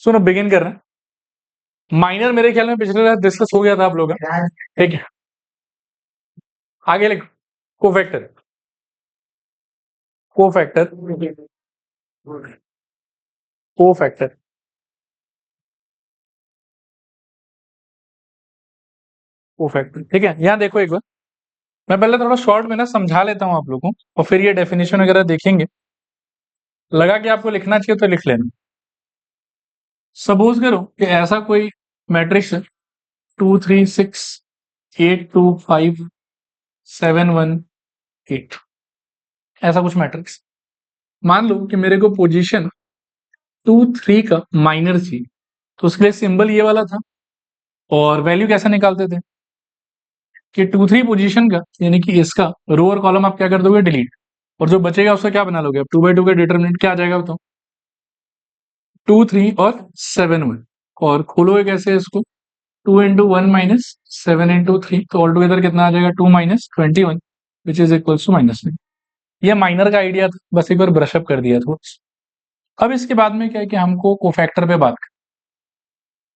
सुनो बिगिन कर रहे हैं। माइनर मेरे ख्याल में पिछले रात डिस्कस हो गया था आप लोगों का, ठीक है। आगे लिखो कोफैक्टर, कोफैक्टर, कोफैक्टर, कोफैक्टर, ठीक है। यहाँ देखो एक बार, मैं पहले थोड़ा शॉर्ट में ना समझा लेता हूँ आप लोगों को, और फिर ये डेफिनेशन वगैरह देखेंगे। लगा कि आपको लिखना चाहिए तो लिख लेना। सपोज करो कि ऐसा कोई मैट्रिक्स है 2 3 6 8 2 5 7 1 8, ऐसा कुछ मैट्रिक्स। मान लो कि मेरे को पोजीशन 2 3 का माइनर चाहिए, तो उसके लिए सिंबल ये वाला था। और वैल्यू कैसे निकालते थे कि 2 3 पोजीशन का, यानी कि इसका रो और कॉलम आप क्या कर दोगे, डिलीट, और जो बचेगा उसका क्या बना लोगे, अब 2 by 2 का डिटरमिनेंट क्या आ जाएगा बताओ, 2 3 और 7 1, और खोलोगे कैसे इसको, 2 इंटू 1 माइनस 7 इंटू 3, तो ऑल टुगेदर कितना आ जाएगा, 2 minus 21, which is equals to -9। ये माइनर का आइडिया था, बस एक बार ब्रशअप कर दिया था। अब इसके बाद में क्या है कि हमको कोफैक्टर पे बात करें।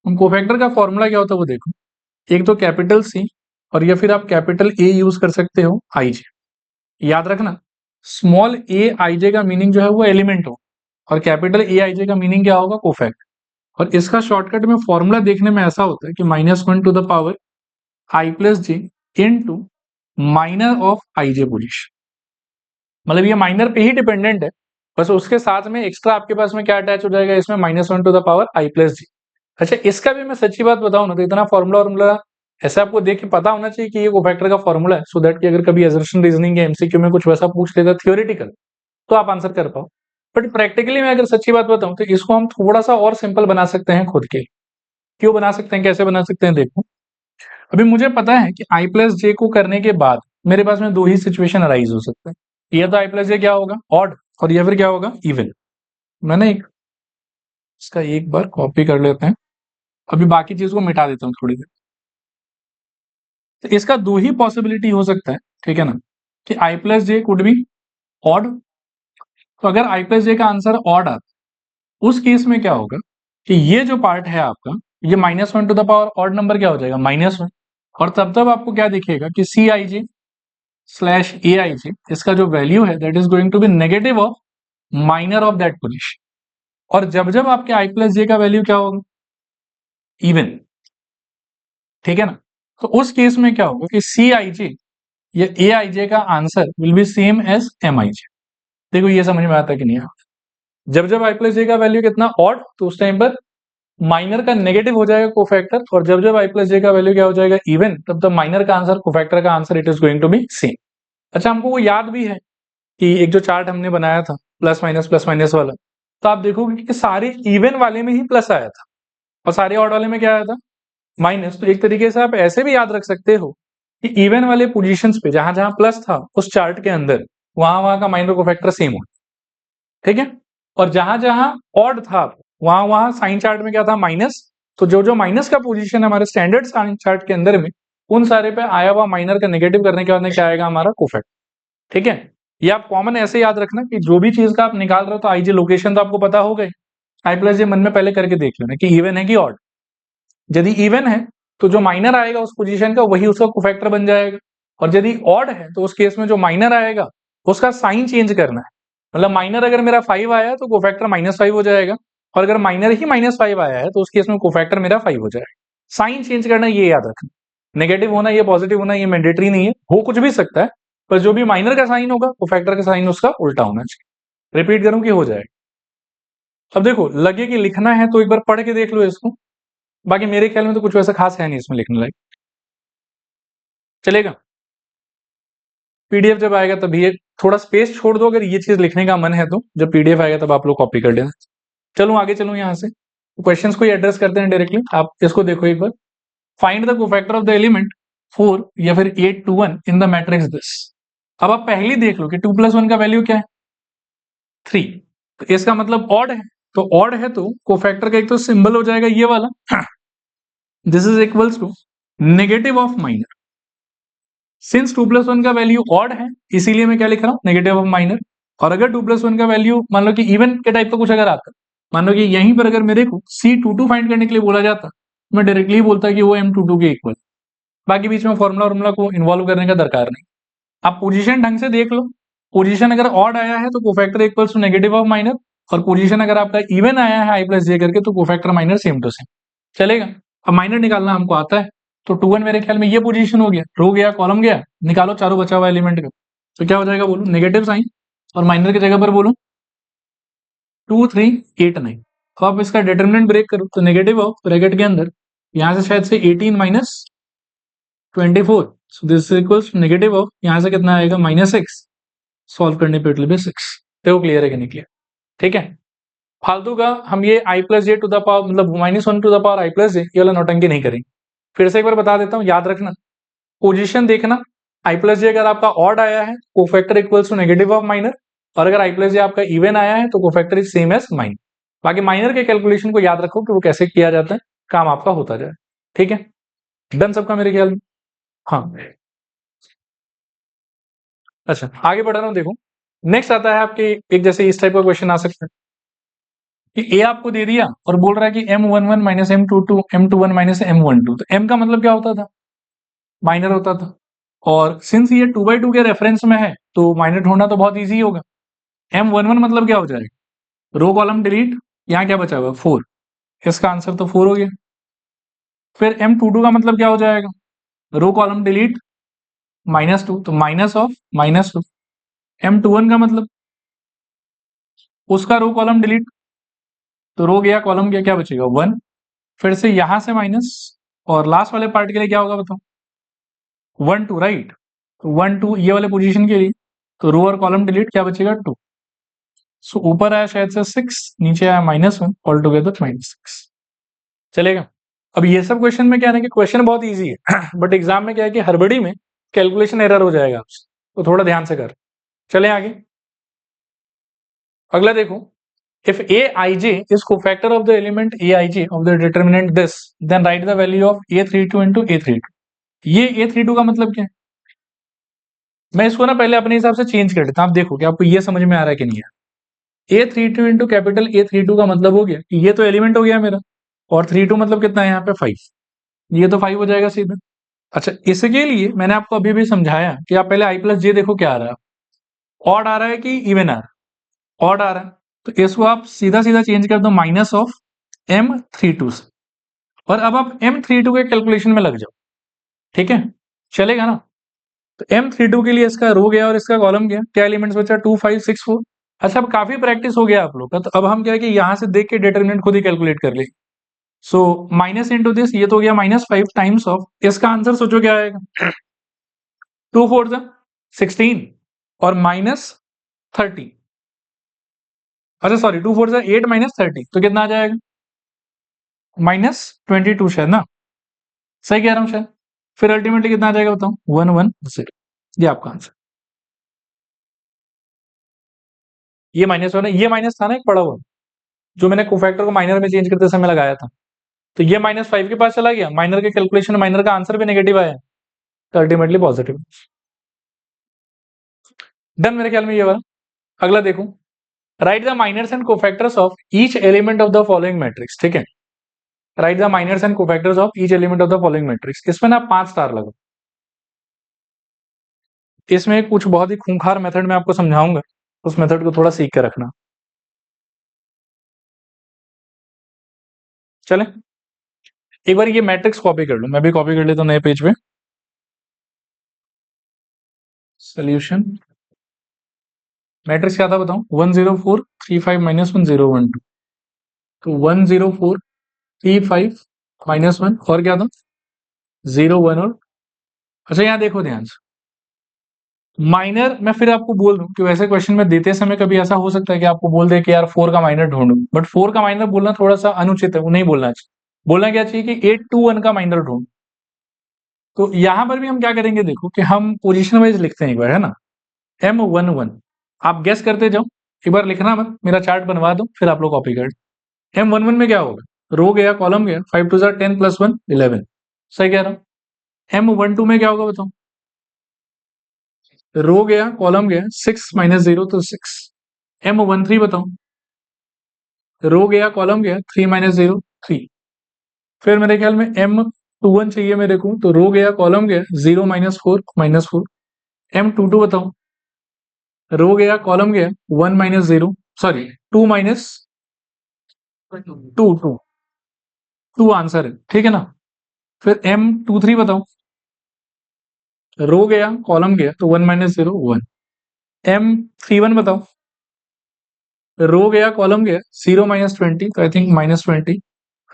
हम कोफैक्टर का फॉर्मूला क्या होता है वो देखो, एक तो कैपिटल सी, और या फिर आप कैपिटल ए यूज कर सकते हो, आई जे। याद रखना, स्मॉल ए आई जे का मीनिंग जो है वो एलिमेंट हो, और कैपिटल ए आई जे का मीनिंग क्या होगा, कोफैक्ट। और इसका शॉर्टकट में फॉर्मूला देखने में ऐसा होता है कि -1 to the power i plus j into minor of i j position. मतलब ये माइनर पे ही डिपेंडेंट है, बस उसके साथ में एक्स्ट्रा आपके पास में क्या अटैच हो जाएगा, इसमें -1 to the power i plus j. अच्छा, इसका भी मैं सच्ची बात बताऊं ना, तो इतना फॉर्मूला ऐसे आपको देख के पता होना चाहिए कि ये कोफैक्टर का फॉर्मूला है, सो दैट कि अगर कभी असर्शन रीजनिंग या एमसीक्यू में कुछ वैसा पूछ लेता थियोरिटिकल, तो आप आंसर कर पाओ। बट प्रैक्टिकली मैं अगर सच्ची बात बताऊं तो इसको हम थोड़ा सा और सिंपल बना सकते हैं खुद के। क्यों बना सकते हैं, कैसे बना सकते हैं, देखो। अभी मुझे पता है कि आई प्लस जे को करने के बाद मेरे पास में दो ही सिचुएशन अराइज हो सकते हैं, या तो आई प्लस जे क्या होगा, ऑड, और या फिर क्या होगा, इवन। मैंने इसका एक बार कॉपी कर लेते हैं, अभी बाकी चीज को मिटा देता हूँ थोड़ी देर। तो इसका दो ही पॉसिबिलिटी हो सकता है, ठीक है ना, कि i plus j could be odd. तो अगर आई प्लस जे का आंसर ऑड आता, उस केस में क्या होगा कि ये जो पार्ट है आपका, ये -1 to the power odd number क्या हो जाएगा, -1। और तब तब आपको क्या दिखेगा कि सी आई जे स्लैश ए आई जे, इसका जो वैल्यू है that is going to be negative of minor of that position. और जब जब आपके आई प्लस जे का वैल्यू क्या होगा, इवन, ठीक है ना, तो उस केस में क्या होगा कि सी आई जे या ए आई जे का answer will be same as m i j. देखो ये समझ में आता कि नहीं, जब जब आई प्लस जे का वैल्यू कितना ऑड, तो उस टाइम पर माइनर का नेगेटिव हो जाएगा कोफैक्टर, और जब जब आई प्लस जे का वैल्यू क्या हो जाएगा, इवन, तब तब माइनर का आंसर, कोफैक्टर का answer, it is going to be same. अच्छा, हमको वो याद भी है कि एक जो चार्ट हमने बनाया था प्लस माइनस वाला, तो आप देखोगे कि सारे इवन वाले में ही प्लस आया था और सारे ऑड वाले में क्या आया था, माइनस। तो एक तरीके से आप ऐसे भी याद रख सकते हो कि इवन वाले पोजीशंस पे जहां जहां प्लस था उस चार्ट के अंदर, वहां वहां का माइनर कोफैक्टर सेम हो, ठीक है। और जहां जहां ऑड था वहां वहां साइन चार्ट में क्या था, माइनस। तो जो जो माइनस का पोजीशन है हमारे स्टैंडर्ड साइन चार्ट के अंदर में, उन सारे पे आया हुआ माइनर का नेगेटिव करने के बाद में क्या आएगा, हमारा कोफैक्टर, ठीक है। ये आप कॉमन ऐसे याद रखना कि जो भी चीज का आप निकाल रहे हो, तो आईजे लोकेशन तो आपको पता हो गई, आई प्लस जे मन में पहले करके देख लेना कि इवन है कि ऑड। यदि इवन है तो जो माइनर आएगा उस पोजीशन का, वही उसका कोफैक्टर बन जाएगा। और यदि ऑड है तो उस केस में जो माइनर आएगा उसका साइन चेंज करना है। मतलब माइनर अगर मेरा 5 आया है तो कोफैक्टर -5 हो जाएगा, और अगर माइनर ही -5 आया है तो उस केस में कोफैक्टर मेरा 5 हो जाएगा। साइन चेंज करना ये याद रखना, नेगेटिव होना ये पॉजिटिव होना ये मैंडेटरी नहीं है, हो कुछ भी सकता है, पर जो भी माइनर का साइन होगा कोफैक्टर का साइन उसका उल्टा होना चाहिए। रिपीट करूं कि हो जाएगा। अब देखो, लगे कि लिखना है तो एक बार पढ़ के देख लो इसको, बाकी मेरे ख्याल में तो कुछ वैसा खास है नहीं इसमें लिखने लायक, चलेगा। पीडीएफ जब आएगा तभी थोड़ा स्पेस छोड़ दो, अगर ये चीज लिखने का मन है तो जब पीडीएफ आएगा तब आप लोग कॉपी कर लेना। चलो आगे चलो यहाँ से, तो क्वेश्चंस को ही एड्रेस करते हैं डायरेक्टली। आप इसको देखो एक बार, find the cofactor of the element 4 या फिर 8 2 1 इन द मैट्रिक्स दिस। अब आप पहले देख लो कि 2 + 1 का वैल्यू क्या है, 3, तो इसका मतलब ऑड है। तो ऑड है तो कोफैक्टर का एक तो सिंबल हो जाएगा ये वाला, this is equals to negative of minor. Since 2 + 1 का वैल्यू ऑड है, इसीलिए मैं क्या लिख रहा हूं, नेगेटिव ऑफ माइनर। और अगर 2 + 1 का वैल्यू मान लो कि इवन के टाइप का कुछ अगर आता, मान लो कि यहीं पर अगर मेरे को C22 फाइंड करने के लिए बोला जाता, मैं डायरेक्टली बोलता कि वो M22 के इक्वल। बाकी बीच में फॉर्मूला को इन्वॉल्व करने का दरकार नहीं। आप पोजीशन ढंग से देख लो, पोजीशन अगर ऑड आया है तो cofactor equals to negative of minor, और पोजीशन अगर आपका इवन आया है i प्लस जे करके तो cofactor minor same to same चलेगा। अब माइनर निकालना हमको आता है, तो 2 1 मेरे ख्याल में ये पोजीशन हो गया, रो गया कॉलम गया, निकालो चारों बचा हुआ एलिमेंट का, तो क्या हो जाएगा बोलो, नेगेटिव साइन, और माइनर की जगह पर बोलो 2 3 8 9। तो आप इसका डिटरमिनेंट ब्रेक करो तो नेगेटिव ऑफ ब्रैकेट के अंदर यहां से शायद से 18 minus 24, so this equals negative of यहां से कितना आएगा -6, सॉल्व करने पे इट विल बी 6। देखो क्लियर है कि नहीं क्लियर? ठीक है, फालतू का हम ये i plus j to the power मतलब -1 to the power i plus j ये वाला नौटंकी नहीं करेंगे। फिर से एक बार बता देता हूं, याद रखना पोजीशन देखना, i प्लस जे अगर आपका ऑड आया है cofactor equals to negative of minor, और अगर i प्लस जे आपका इवन आया है तो cofactor is same as minor. बाकी माइनर के कैलकुलेशन को याद रखो कि वो कैसे किया जाता है, काम आपका होता जाए। ठीक है, डन सबका मेरे ख्याल में? हाँ, अच्छा आगे बढ़ रहा हूं। देखो नेक्स्ट आता है आपके एक जैसे इस टाइप का क्वेश्चन आ सकता है कि ए आपको दे दिया और बोल रहा है कि M11 minus M22 M21 minus M12, तो M का मतलब क्या होता था, माइनर होता था, और सिंस ये 2/2 के रेफरेंस में है तो माइनर ढूंढना तो बहुत इजी होगा। M11 मतलब क्या हो जाएगा, रो कॉलम डिलीट, यहाँ क्या बचा हुआ 4, इसका आंसर तो 4 हो गया। फिर M22 का मतलब क्या हो जाएगा, रो कॉलम डिलीट -2, तो माइनस ऑफ -2। M21 का मतलब उसका रो कॉलम डिलीट, तो रो गया कॉलम गया, क्या बचेगा 1, फिर से यहां से माइनस, और लास्ट वाले पार्ट के लिए क्या होगा बताओ, 1 2 राइट, तो 1 2 ये वाले पोजीशन के लिए, तो रो और कॉलम डिलीट, क्या बचेगा 2। सो ऊपर आया शायद से 6, नीचे आया -1, ऑल टुगेदर -6 चलेगा। अब ये सब क्वेश्चन में क्या है कि क्वेश्चन बहुत इजी है बट एग्जाम में क्या है कि हड़बड़ी में कैलकुलेशन एरर हो जाएगा आपसे, तो थोड़ा ध्यान से कर। चले आगे, अगला देखो, if aij is cofactor of the element aij of the determinant this, then write the value of a32 into a32। ये a32 का मतलब क्या है, मैं इसको ना पहले अपने हिसाब से चेंज कर देता हूं, आप देखो कि आपको ये समझ में आ रहा है कि नहीं है। a32 इंटू कैपिटल A32 का मतलब हो गया कि ये तो एलिमेंट हो गया मेरा, और 32 मतलब कितना है यहाँ पे 5, ये तो 5 हो जाएगा सीधा। अच्छा इसके लिए मैंने आपको अभी भी समझाया कि आप पहले i प्लस जे देखो क्या आ रहा है, ऑड आ रहा है कि इवन आ रहा है, ऑड आ रहा है, तो इसको आप सीधा सीधा चेंज कर दो माइनस ऑफ M32 से, और अब आप M32 के कैलकुलेशन में लग जाओ। ठीक है, चलेगा ना? तो M32 के लिए इसका रो गया और इसका कॉलम गया, क्या एलिमेंट्स बचा 2 5 6 4। अच्छा अब काफी प्रैक्टिस हो गया आप लोग का, तो अब हम क्या है कि यहां से देख के डिटरमिनेंट खुद ही कैलकुलेट कर ले। सो माइनस इंटू दिस, ये तो हो गया -5 टाइम्स ऑफ, इसका आंसर सोचो क्या आएगा 2 4 16 और -30, अच्छा सॉरी 2 4 8 -30, तो कितना आ जाएगा -22 शायद ना, सही कह रहा हूं शायद। फिर अल्टीमेटली कितना आ जाएगा बताओ 1 1 0, ये आपका आंसर। ये -1 है, ये माइनस था ना एक पड़ा हुआ, जो मैंने कोफैक्टर को माइनर में चेंज करते समय लगाया था, तो ये -5 के पास चला गया, माइनर के कैलकुलेशन माइनर का आंसर भी नेगेटिव आया, तो अल्टीमेटली पॉजिटिव। डन मेरे ख्याल में ये वाला। अगला देखो, write the minors and cofactors of each element of the following matrix. ठीक है, write the minors and cofactors of each element of the following matrix, इसमें ना 5 स्टार लगा। इसमें कुछ बहुत ही खूंखार मेथड में आपको समझाऊंगा, उस मेथड को थोड़ा सीख के रखना। चले एक बार ये मैट्रिक्स कॉपी कर लो, मैं भी कॉपी कर लेता हूं नए पेज पे। सोल्यूशन मैट्रिक्स क्या था बताऊं, 104 35 -1 0 1 2, तो 104 35 -1 और क्या था 0 1 और, अच्छा यहाँ देखो ध्यान से, माइनर मैं फिर आपको बोल दूं कि वैसे क्वेश्चन में देते समय कभी ऐसा हो सकता है कि आपको बोल दे कि यार 4 का माइनर ढूंढो, बट 4 का माइनर बोलना थोड़ा सा अनुचित है, वो नहीं बोलना चाहिए। बोलना क्या चाहिए कि 8 2 1 का माइनर ढूंढ। तो यहां पर भी हम क्या करेंगे, देखो कि हम पोजीशन वाइज लिखते हैं एक बार, है ना, M11, आप गेस करते जाओ, एक बार लिखना मत, मेरा चार्ट बनवा दो फिर आप लोग कॉपी कर। M11 में क्या होगा, रो गया कॉलम गया, 5 2 10 + 1 11, सही कह रहा हूं। M12 में क्या होगा बताओ, रो गया कॉलम गया, 6 - 0 तो 6। M13 बताओ, रो गया, कॉलम गया, 3 माइनस 0 3। फिर मेरे ख्याल में M21 चाहिए मेरे को, तो रो गया, कॉलम गया, 0 माइनस 4 माइनस 4। M22 बताओ, रो गया, कॉलम गया, 1 माइनस 0 सॉरी 2 माइनस 2 2 2 आंसर है, ठीक है ना। फिर M23 बताओ, रो गया, कॉलम गया, तो 1 माइनस 0 1। M31 बताओ, रो गया, कॉलम गया, 0 माइनस 20, तो आई थिंक माइनस 20।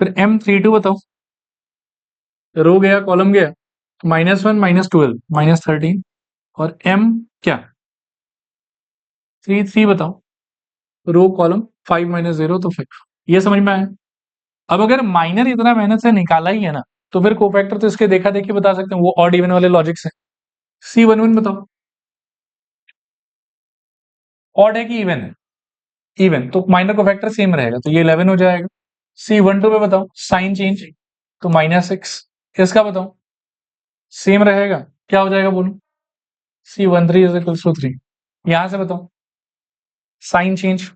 फिर M32 बताओ, रो गया, कॉलम गया, -1 -12 -13। और M क्या 33 बताओ, रो कॉलम 5 माइनस 0 तो 5। ये समझ में आया। अब अगर माइनर इतना मेहनत से निकाला ही है ना, तो फिर कोफैक्टर तो इसके देखा देखी बता सकते हैं, वो ऑड इवन वाले लॉजिक से। C11 बताओ, ऑड है कि इवन है? इवन, तो माइनर कोफैक्टर सेम रहेगा, तो ये 11 हो जाएगा। C12 पे बताओ, साइन चेंज, तो -6। इसका बताओ, सेम रहेगा, क्या हो जाएगा बोलो? C13 is equal to 3। यहां से बताओ, sign change,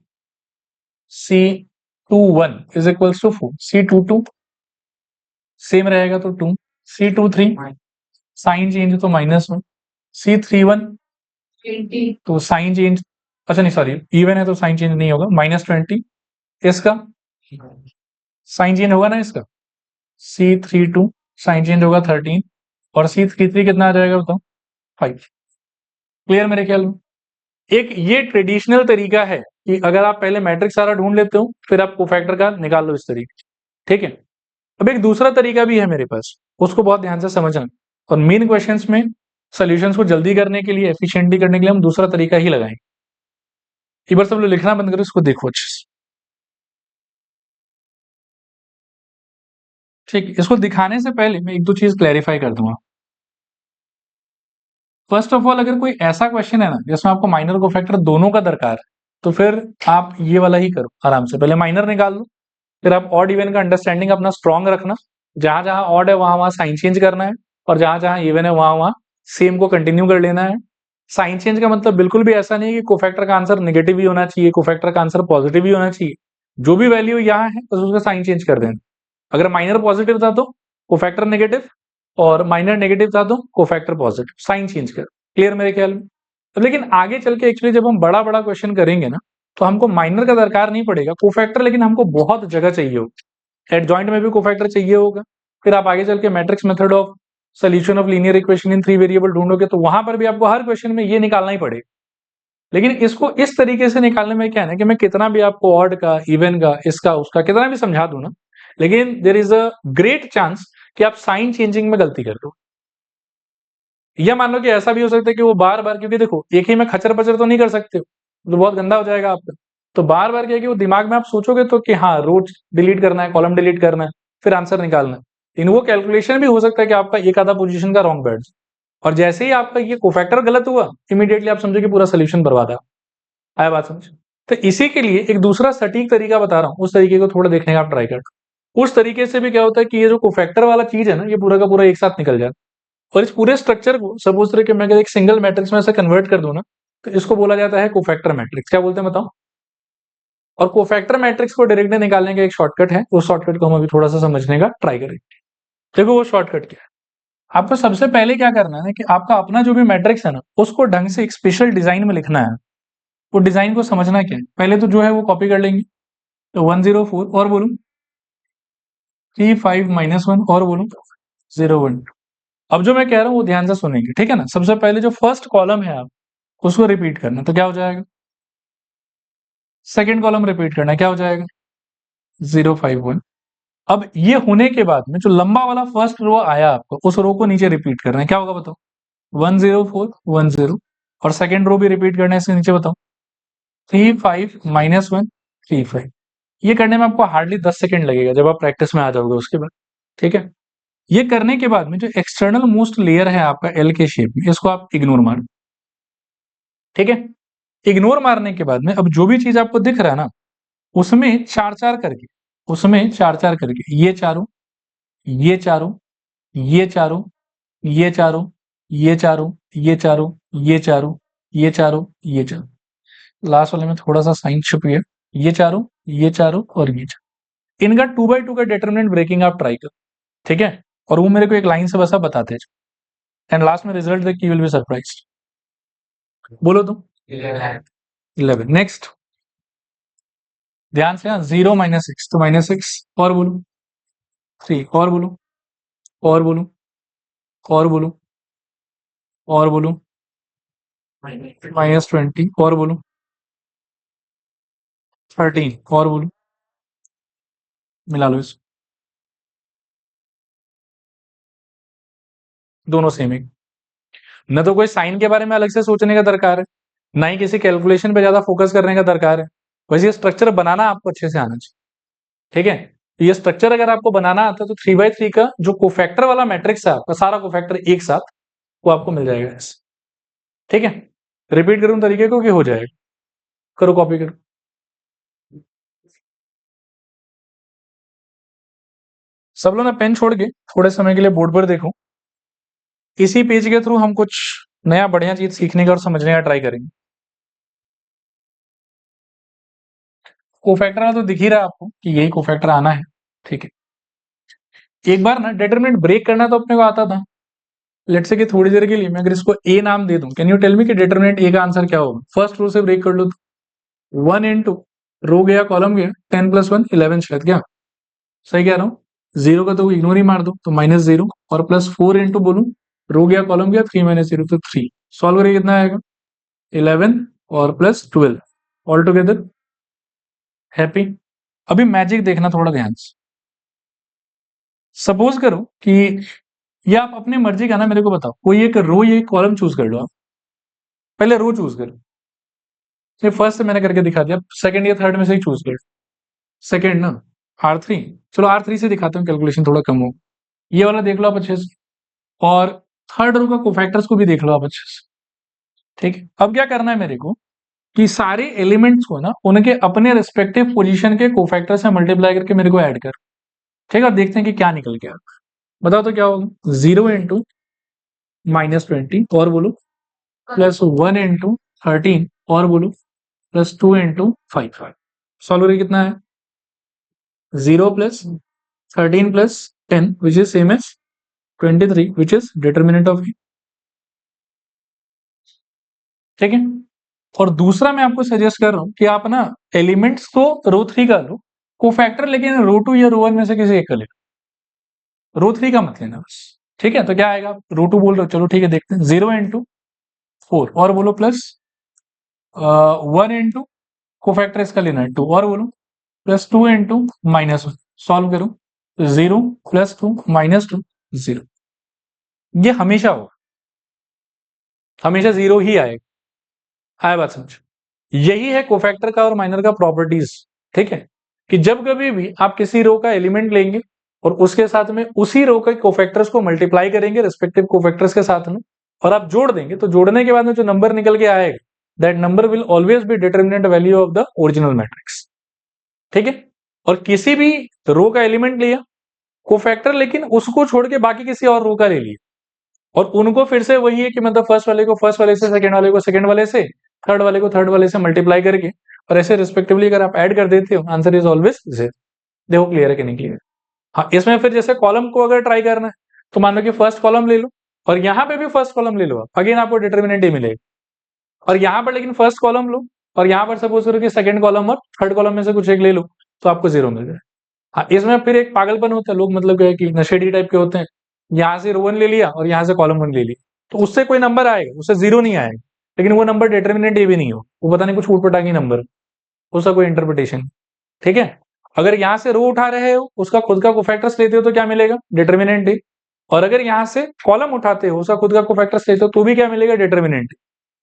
C21 is equal to 4। C22 same रहेगा, तो 2। C23 साइन चेंज, तो -1। C31 तो साइन चेंज, अच्छा नहीं सॉरी, इवन है तो साइन चेंज नहीं होगा, -20। इसका साइन चेंज होगा ना इसका, C32 साइन चेंज होगा 13। और C33 कितना आ जाएगा बताओ? 5। क्लियर मेरे ख्याल में। एक ये ट्रेडिशनल तरीका है कि अगर आप पहले मैट्रिक्स सारा ढूंढ लेते हो, फिर आप कोफैक्टर का निकाल लो इस तरीके, ठीक है। अब एक दूसरा तरीका भी है मेरे पास, उसको बहुत ध्यान से समझना। और मेन क्वेश्चंस में सॉल्यूशंस को जल्दी करने के लिए, एफिशिएंटली करने के लिए हम दूसरा तरीका ही लगाएंगे। एक बार सब लोग लिखना बंद करो, इसको देखो अच्छे से, ठीक। इसको दिखाने से पहले मैं एक दो चीज क्लैरिफाई कर दूंगा। फर्स्ट ऑफ ऑल, अगर कोई ऐसा क्वेश्चन है ना जिसमें आपको माइनर कोफैक्टर दोनों का दरकार है, तो फिर आप ये वाला ही करो आराम से, पहले माइनर निकाल लो, फिर आप ऑड इवन का अंडरस्टैंडिंग अपना स्ट्रॉन्ग रखना। जहां जहां ऑड है वहां वहां साइन चेंज करना है, और जहां जहां इवन है वहां वहां सेम को कंटिन्यू कर लेना है। साइन चेंज का मतलब बिल्कुल भी ऐसा नहीं है कि कोफैक्टर का आंसर नेगेटिव ही होना चाहिए, कोफैक्टर का आंसर पॉजिटिव ही होना चाहिए। जो भी वैल्यू यहाँ है बस उसका साइन चेंज कर देना। अगर माइनर पॉजिटिव था तो कोफैक्टर नेगेटिव, और माइनर नेगेटिव था तो कोफैक्टर पॉजिटिव, साइन चेंज कर। क्लियर मेरे ख्याल में। तो लेकिन आगे चल के एक्चुअली जब हम बड़ा बड़ा क्वेश्चन करेंगे ना, तो हमको माइनर का दरकार नहीं पड़ेगा, कोफैक्टर लेकिन हमको बहुत जगह चाहिए होगा। एडजॉइंट में भी कोफैक्टर चाहिए होगा। फिर आप आगे चल के matrix method of solution of linear equation in 3 variable ढूंढोगे, तो वहां पर भी आपको हर क्वेश्चन में ये निकालना ही पड़ेगा। लेकिन इसको इस तरीके से निकालने में क्या है ना, कि मैं कितना भी आपको ऑड का, इवन का, इसका उसका कितना भी समझा दूं ना, लेकिन there is a great chance कि आप साइन चेंजिंग में गलती कर दो। या मान लो कि ऐसा भी हो सकता है कि वो बार बार, क्योंकि देखो एक ही में खचर पचर तो नहीं कर सकते हो, तो बहुत गंदा हो जाएगा आपका। तो बार बार क्या है कि वो दिमाग में आप सोचोगे तो कि हाँ रोज डिलीट करना है, कॉलम डिलीट करना है, फिर आंसर निकालना है। इन वो कैलकुलेशन भी हो सकता है कि आपका एक आधा पोजीशन का रॉन्ग बैठ जाए, और जैसे ही आपका ये कोफैक्टर गलत हुआ, इमीडिएटली आप समझो कि पूरा सोल्यूशन बर्बाद है। आया बात समझ? तो इसी के लिए एक दूसरा सटीक तरीका बता रहा हूँ, उस तरीके को थोड़ा देखने का आप ट्राई करो। उस तरीके से भी क्या होता है कि ये जो कोफैक्टर वाला चीज है ना, ये पूरा का पूरा एक साथ निकल जाए। और इस पूरे स्ट्रक्चर को सपोज करें कि मैं अगर एक सिंगल मैट्रिक्स में ऐसे कन्वर्ट कर दूं ना, तो इसको बोला जाता है कोफैक्टर मैट्रिक्स। क्या बोलते हैं बताओ? और कोफैक्टर मैट्रिक्स को डायरेक्टली निकालने का एक शॉर्टकट है, उस शॉर्टकट को हम अभी थोड़ा सा समझने का ट्राई करेंगे। देखो वो शॉर्टकट क्या है। आपको सबसे पहले क्या करना है कि आपका अपना जो भी मैट्रिक्स है ना, उसको ढंग से एक स्पेशल डिजाइन में लिखना है। वो डिजाइन को समझना क्या है, पहले तो जो है वो कॉपी कर लेंगे। तो 104 और बोलूं 35 -1 और बोलूं 01। अब जो मैं कह रहा हूं वो ध्यान से सुनेंगे, ठीक है ना। सबसे पहले जो फर्स्ट कॉलम है आप उसको रिपीट करना, तो क्या हो जाएगा? सेकंड कॉलम रिपीट करना, क्या हो जाएगा? 051। अब ये होने के बाद में जो लंबा वाला फर्स्ट रो आया आपको, उस रो को नीचे रिपीट करना है, क्या होगा बताओ? 104 10। और सेकंड रो भी रिपीट करना है इसके नीचे, बताओ 35 -1 35। ये करने में आपको हार्डली 10 सेकंड लगेगा जब आप प्रैक्टिस में आ जाओगे उसके बाद, ठीक है। ये करने के बाद में जो एक्सटर्नल मोस्ट लेयर है आपका एल के शेप में, इसको आप इग्नोर मारो, ठीक है। इग्नोर मारने के बाद में अब जो भी चीज आपको दिख रहा है ना, उसमें चार चार करके, उसमें चार चार करके ये चारों, ये चारों, ये चारों, ये चारों, ये चारों, ये चारों, ये चारों, ये चारों, ये चारों। लास्ट वाले में थोड़ा सा साइन छुप गया, ये चारों, ये चारों और ये चारों, इनका 2/2 का डिटरमिनेंट ब्रेकिंग आप ट्राई करो, ठीक है, और वो मेरे को एक लाइन से बस आप बताते जाओ, एंड लास्ट में रिजल्ट देख के यू विल बी सरप्राइज्ड। बोलो तुम। 11। नेक्स्ट ध्यान से, 0 -6 तो -6, और बोलो 3, और बोलो, और बोलो, और बोलो, और बोलो -20, और बोलो 13, और बोलो, मिला लो इस, दोनों सेम है। न तो कोई साइन के बारे में अलग से सोचने का दरकार है, ना ही किसी कैलकुलेशन पे ज्यादा फोकस करने का दरकार है, बस ये स्ट्रक्चर बनाना आपको अच्छे से आना चाहिए, ठीक है। तो ये स्ट्रक्चर अगर आपको बनाना आता है तो 3/3 का जो कोफैक्टर वाला मैट्रिक्स है आपका, सारा कोफैक्टर एक साथ वो आपको मिल जाएगा ऐसे, ठीक है। रिपीट करूं तरीके को कि हो जाएगा? करो, कॉपी करो। सब लोग ना पेन छोड़ के थोड़े समय के लिए बोर्ड पर देखो, इसी पेज के थ्रू हम कुछ नया बढ़िया चीज सीखने का और समझने का ट्राई करेंगे। कोफैक्टर तो दिख ही रहा है आपको कि यही कोफैक्टर आना है, ठीक है। एक बार ना डिटरमिनेंट ब्रेक करना तो अपने को आता था, लेट्स से कि थोड़ी देर के लिए मैं अगर इसको ए नाम दे दूं, कैन यू टेल मी कि डिटरमिनेंट ए का आंसर क्या होगा? फर्स्ट रो से ब्रेक कर लो तो 1 इंटू रो गया कॉलम गया, 10 + 1 11 शायद, क्या सही कह रहा हूँ? जीरो का तो इग्नोर ही मार दो तो -0, और +4 इंटू बोलूं, रो गया कॉलम गया, 3 - 0 तो 3, सॉल्व करिए कितना आएगा? 11 और +12 ऑल टुगेदर हैप्पी। अभी मैजिक देखना थोड़ा ध्यान से। सपोज करो कि ये आप अपनी मर्जी का ना, मेरे को बताओ, कोई एक रो या कॉलम चूज कर लो आप। पहले रो चूज करो, ये फर्स्ट से मैंने करके दिखा दिया, सेकंड या थर्ड में से ही चूज कर। सेकंड ना, R3, चलो R3 से दिखाता हूँ, कैलकुलेशन थोड़ा कम हो। ये वाला देख लो आप अच्छे से, और थर्ड रो का कोफैक्टर्स को भी देख लो आप अच्छे से, ठीक है। अब क्या करना है मेरे को कि सारे एलिमेंट्स को ना उनके अपने रिस्पेक्टिव पोजीशन के कोफैक्टर से मल्टीप्लाई करके मेरे को ऐड कर, ठीक है, और देखते हैं कि क्या निकल के आता है। बताओ तो क्या होगा? 0 इंटू -20, और बोलो +1 इंटू 13, और बोलो +2 इंटू 5। सॉल्व करिए कितना है? 0 + 13 + 10 which is same as 23 which is determinant of E, ठीक है। और दूसरा मैं आपको सजेस्ट कर रहा हूं कि आप ना एलिमेंट्स को रो 3 का लो, कोफैक्टर लेकिन रो 2 या रो 1 में से किसी एक का ले, रो 3 का मत लेना बस, ठीक है। तो क्या आएगा? रो 2 बोल रहे हो, चलो ठीक है, देखते हैं। 0 इंटू 4, और बोलो +1 इंटू कोफैक्टर इसका लेना है 2, और बोलो +2 इंटू -1, सॉल्व करो 0 +2 -2 0, ये हमेशा हो, हमेशा 0 ही आएगा। आया बात समझ? यही है कोफैक्टर का और माइनर का प्रॉपर्टीज, ठीक है, कि जब कभी भी आप किसी रो का एलिमेंट लेंगे और उसके साथ में उसी रो के कोफैक्टर्स को मल्टीप्लाई करेंगे रिस्पेक्टिव कोफैक्टर्स के साथ में, और आप जोड़ देंगे, तो जोड़ने के बाद में जो नंबर निकल के आएगा, that number will always be determinant value of the original matrix, ठीक है। और किसी भी रो का एलिमेंट लिया, कोफैक्टर लेकिन उसको छोड़ के बाकी किसी और रो का ले लिया, और उनको फिर से वही है कि मतलब फर्स्ट वाले को फर्स्ट वाले से, सेकंड वाले को सेकंड वाले से, थर्ड वाले को थर्ड वाले से मल्टीप्लाई करके, और ऐसे रिस्पेक्टिवली अगर आप ऐड कर देते हो, आंसर इज ऑलवेज जेड। देखो क्लियर है कि नहीं क्लियर? हाँ, इसमें फिर जैसे कॉलम को अगर ट्राई करना है तो मान लो कि फर्स्ट कॉलम ले लो, और यहाँ पे भी फर्स्ट कॉलम ले लो, अगेन आपको डिटर्मिनेंट ही मिलेगा। और यहाँ पर लेकिन फर्स्ट कॉलम लो, और यहाँ पर सपोज करो कि सेकंड कॉलम और थर्ड कॉलम में से कुछ एक ले लो, तो आपको 0 मिल जाए। हाँ, इसमें फिर एक पागलपन होता है, लोग मतलब क्या है कि नशेड़ी टाइप के होते हैं, यहाँ से रो 1 ले लिया और यहाँ से कॉलम 1 ले लिया, तो उससे कोई नंबर आएगा, उससे 0 नहीं आएगा, लेकिन वो नंबर डिटर्मिनेंट ये भी नहीं हो, वो पता नहीं कुछ ऊट पटांगी नंबर, उसका कोई इंटरप्रिटेशन, ठीक है। अगर यहाँ से रो उठा रहे हो, उसका खुद का कोफैक्टर्स लेते हो तो क्या मिलेगा? डिटर्मिनेंट ही। और अगर यहाँ से कॉलम उठाते हो, उसका खुद का कोफैक्टर्स लेते हो तो भी क्या मिलेगा? डिटर्मिनेंट।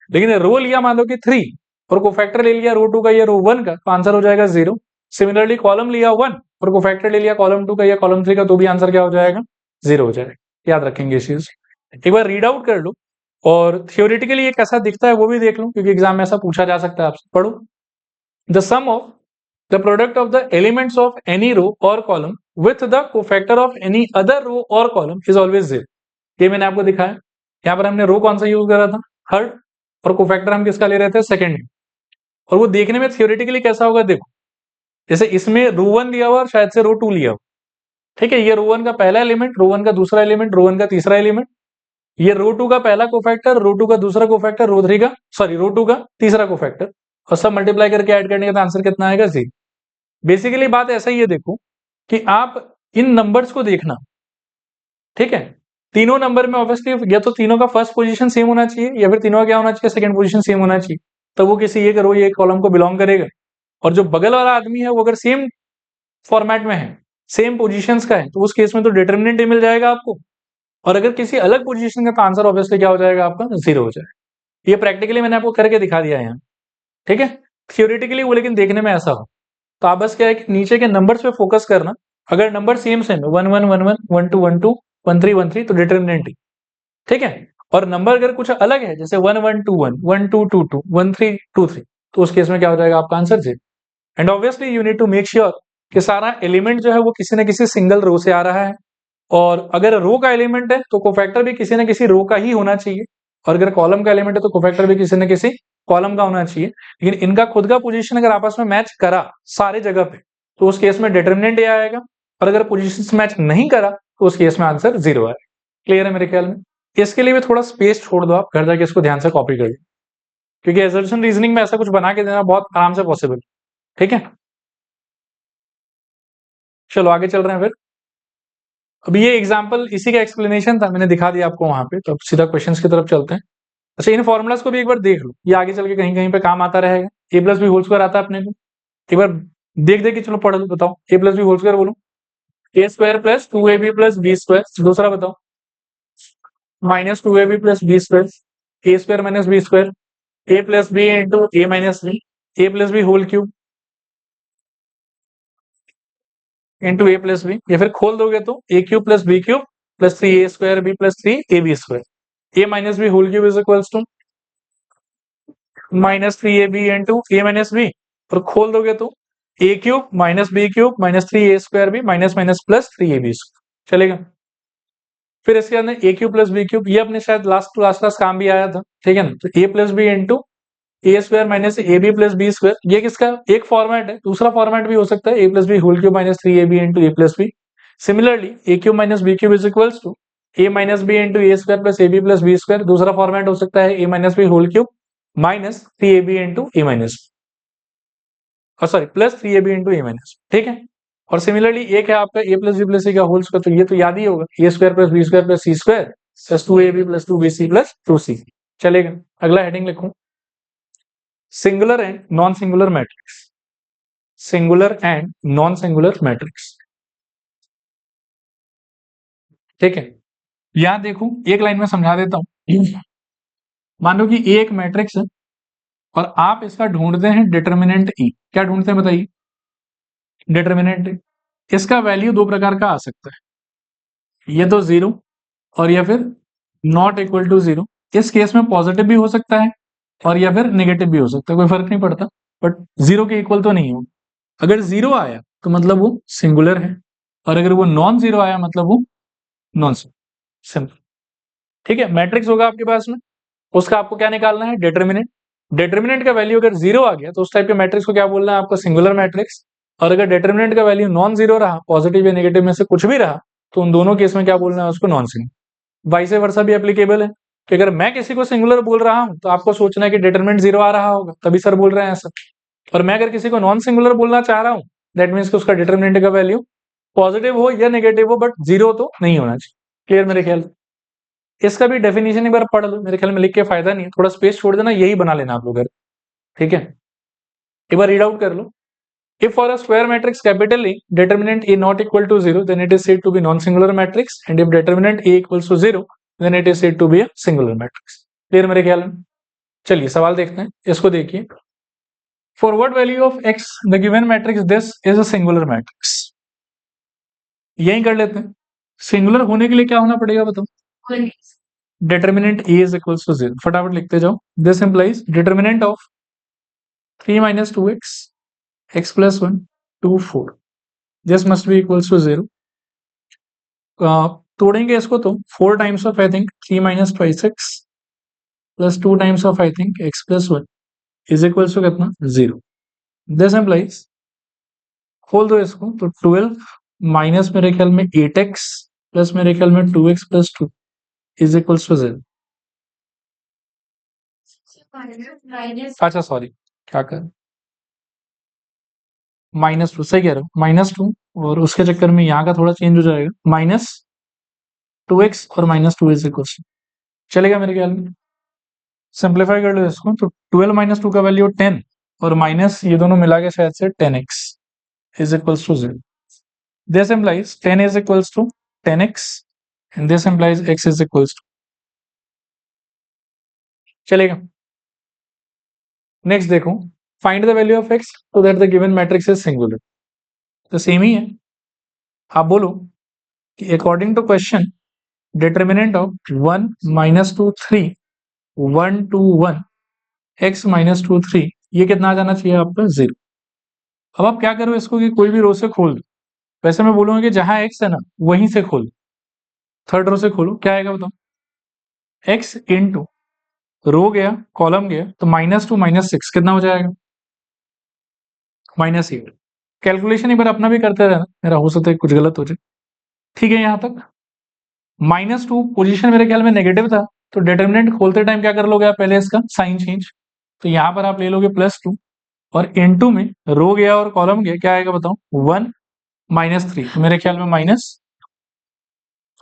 लेकिन रो लिया मान लो कि 3, और कोफैक्टर ले लिया रो 2 का या रो 1 का, तो आंसर हो जाएगा 0। सिमिलरली कॉलम लिया 1 और कोफैक्टर ले लिया कॉलम 2 का या कॉलम 3 का, तो भी आंसर क्या हो जाएगा? 0 हो जाएगा। याद रखेंगे इस चीज, एक बार रीड आउट कर लो, और थियोरिटिकली ये कैसा दिखता है वो भी देख लो, क्योंकि एग्जाम में ऐसा पूछा जा सकता है आपसे। पढ़ो, the sum of the product of the elements of any row और column with the cofactor of any other row और कॉलम इज ऑलवेज 0। ये मैंने आपको दिखाया। यहाँ पर हमने रो कौन सा यूज करा था? थर्ड, और कोफैक्टर हम किसका ले रहे थे? सेकंड। और वो देखने में थियोरेटिकली कैसा होगा देखो, जैसे इसमें रो 1 दिया हुआ और शायद से रो 2 लिया हुआ, ठीक है। ये रो 1 का पहला एलिमेंट, रो 1 का दूसरा एलिमेंट, रो 1 का तीसरा एलिमेंट, ये रो 2 का पहला कोफैक्टर, रो 2 का दूसरा कोफैक्टर, रो 3 का सॉरी रो 2 का तीसरा कोफैक्टर, और सब मल्टीप्लाई करके ऐड करने का आंसर कितना आएगा? 0। बेसिकली बात ऐसा ही है, देखो कि आप इन नंबर्स को देखना, ठीक है। तीनों नंबर में ऑब्वियसली या तो तीनों का फर्स्ट पोजीशन सेम होना चाहिए या फिर तीनों का क्या होना चाहिए? सेकंड पोजीशन सेम होना चाहिए, तो वो किसी एक रो या एक कॉलम को बिलोंग करेगा। और जो बगल वाला आदमी है वो अगर सेम फॉर्मेट में है, सेम पोजीशंस का है, तो उस केस में तो डिटरमिनेंट ही मिल जाएगा आपको। और अगर किसी अलग पोजीशन का, तो आंसर ऑब्वियसली क्या हो जाएगा आपका? 0 हो जाएगा। ये प्रैक्टिकली मैंने आपको करके दिखा दिया है यहाँ, ठीक है। थियोरेटिकली वो लेकिन देखने में ऐसा हो, तो आप बस क्या है कि नीचे के नंबर्स पे फोकस करना। अगर नंबर सेम सेम है 1 1 1 1 1 2 1 2 1 3 1 3 तो डिटरमिनेंट ही, ठीक है। और नंबर अगर कुछ अलग है जैसे 1 1 2 1 1 2 2 2 1 3 2 3 तो उस केस में क्या हो जाएगा आपका answer? 0। And obviously you need to make sure कि सारा एलिमेंट जो है वो किसी न किसी सिंगल रो से आ रहा है। और अगर रो का एलिमेंट है तो कोफैक्टर भी किसी न किसी रो का ही होना चाहिए, और अगर कॉलम का एलिमेंट है तो कोफैक्टर भी किसी न किसी कॉलम का होना चाहिए। लेकिन इनका खुद का पोजीशन अगर आपस में मैच करा सारे जगह पे तो उस केस में डिटरमिनेंट ये आएगा, और अगर पोजीशन मैच नहीं करा तो उस केस में आंसर 0 आएगा। क्लियर है मेरे ख्याल में? इसके लिए भी थोड़ा स्पेस छोड़ दो, आप घर जाके इसको ध्यान से कॉपी कर लो, क्योंकि एसर्शन रीजनिंग में ऐसा कुछ बना के देना बहुत आराम से पॉसिबल, ठीक है। चलो आगे चल रहे हैं फिर। अब ये एग्जाम्पल इसी का एक्सप्लेनेशन था, मैंने दिखा दिया आपको वहां पे, तो अब सीधा क्वेश्चंस की तरफ चलते हैं। अच्छा, इन फॉर्मुलाज को भी एक बार देख लो, ये आगे चल के कहीं कहीं पे काम आता रहेगा। ए प्लस बी होल स्क्वायर आता है अपने को, एक बार देख देख के चलो पढ़ लो। बताओ a plus b whole square बोलो। A square plus 2ab plus b square. दूसरा बताओ minus 2ab plus b square. A square minus b square. A plus b into a minus b. A plus b whole cube into a plus b, या फिर खोल दोगे तो a cube plus b cube plus 3a square b plus 3ab square. A minus b whole cube is equals to -3ab into a minus b, और खोल दोगे तो a cube minus b cube minus 3a square b minus minus plus 3ab square. चलेगा? फिर इसके अंदर a cube plus b cube, ये अपने शायद लास्ट क्लास काम भी आया था, ठीक है ना। तो a plus b into a square minus a b plus b square, ये किसका एक फॉर्मेट है। दूसरा फॉर्मेट भी हो सकता है a plus b whole cube minus 3ab into a plus b. Similarly a cube minus b cube is equals to a minus b into a square plus a b plus b square. दूसरा format हो सकता है a minus b whole cube minus 3ab into a minus sorry plus 3ab into a minus, ठीक है। और similarly एक है आपका a plus b plus c का होल स्क्वायर, तो ये तो याद ही होगा, a square plus b square plus c square plus 2ab plus 2bc plus 2c। चलेगा? अगला हेडिंग लिखूं, singular and non singular matrix. Singular and non singular matrix, ठीक है। यहां देखो एक लाइन में समझा देता हूं। मान लो कि ए एक मैट्रिक्स है और आप इसका ढूंढते हैं डिटर्मिनेंट ई। क्या ढूंढते हैं बताइए? डिटर्मिनेंट। इसका वैल्यू दो प्रकार का आ सकता है, ये तो 0 और या फिर नॉट इक्वल टू 0। इस केस में पॉजिटिव भी हो सकता है और या फिर नेगेटिव भी हो सकता है, कोई फर्क नहीं पड़ता, बट 0 के इक्वल तो नहीं हो। अगर 0 आया तो मतलब वो सिंगुलर है, और अगर वो नॉन 0 आया मतलब वो नॉन सिंपल, ठीक है। मैट्रिक्स होगा आपके पास में, उसका आपको क्या निकालना है? डिटर्मिनेंट। डिटर्मिनेंट का वैल्यू अगर 0 आ गया तो उस टाइप के मैट्रिक्स को क्या बोलना है आपको? Singular matrix. और अगर डिटर्मिनेंट का वैल्यू नॉन 0 रहा, पॉजिटिव या नेगेटिव में से कुछ भी रहा, तो उन दोनों केस में क्या बोलना है उसको? Non singular. वाइस वर्सा भी एप्लीकेबल है कि अगर मैं किसी को सिंगुलर बोल रहा हूं तो आपको सोचना है कि डिटरमिनेंट 0 आ रहा होगा तभी सर बोल रहे हैं ऐसा। और मैं अगर किसी को नॉन सिंगुलर बोलना चाह रहा हूं, दैट मीन्स कि उसका डिटरमिनेंट का वैल्यू पॉजिटिव हो या नेगेटिव हो, बट 0 तो नहीं होना चाहिए। क्लियर मेरे ख्याल? इसका भी डेफिनेशन एक बार पढ़ लो, मेरे ख्याल में लिख के फायदा नहीं है, थोड़ा स्पेस छोड़ देना, यही बना लेना आप लोग, ठीक है। एक बार रीड आउट कर लो। If for a square matrix capital A, determinant A not equal to 0, then it is said to be non-singular matrix, and if determinant A equals to 0, then it is said to be a singular matrix. Clear मेरे ख्याल में? चलिए सवाल देखते हैं, इसको देखिए। For what value of x the given matrix this is a singular matrix? यही कर लेते हैं। सिंगुलर होने के लिए क्या होना पड़ेगा बताओ? Determinant A is equals to 0। फटाफट लिखते जाओ। This implies determinant of 3 minus 2x x plus 1 2 4, this must be equals to 0। तोड़ेंगे इसको तो 4 times of I think 3 minus twice x plus 2 times of I think x plus 1 is equals to कितना? 0। This employees खोल दो इसको, तो 12 minus मेरे ख्याल में 8x प्लस मेरे ख्याल में 2x plus 2 is equals to 0। अच्छा सॉरी, क्या कर, -2, सही कह रहे हो, -2, और उसके चक्कर में यहाँ का थोड़ा चेंज हो जाएगा, -2x और -2 इज इक्वल्स टू, चलेगा मेरे ख्याल में। सिंप्लीफाई कर लो इसको, तो 12 माइनस 2 का वैल्यू 10 और माइनस ये दोनों मिला के शायद से 10x is equals to 0। This implies 10 is equals to 10x and this implies x is equals to, चलेगा। नेक्स्ट देखो, find the value of x so that the given matrix is singular. तो सेम ही है, आप बोलो कि according to question determinant of 1 -2 3 1 2 1 x -2 3 ये कितना आ जाना चाहिए आपका 0। अब आप क्या करो इसको कि कोई भी रो से खोल दो, वैसे मैं बोलूंगा कि जहां x है ना वहीं से खोलो, थर्ड रो से खोलो, क्या आएगा बताओ, x इंटू रो गया कॉलम गया, तो -2 -6 कितना हो जाएगा, -8। कैलकुलेशन एक बार अपना भी करते रहना, मेरा हो सकता है कुछ गलत हो जाए, ठीक है। यहां तक -2 पोजीशन मेरे ख्याल में नेगेटिव था, तो डिटर्मिनेंट खोलते टाइम क्या कर लोगे आप, पहले इसका साइन चेंज, तो यहां पर आप ले लोगे +2 और इनटू में रो गया और कॉलम गया, क्या आएगा बताओ, 1 -3, तो मेरे ख्याल में माइनस,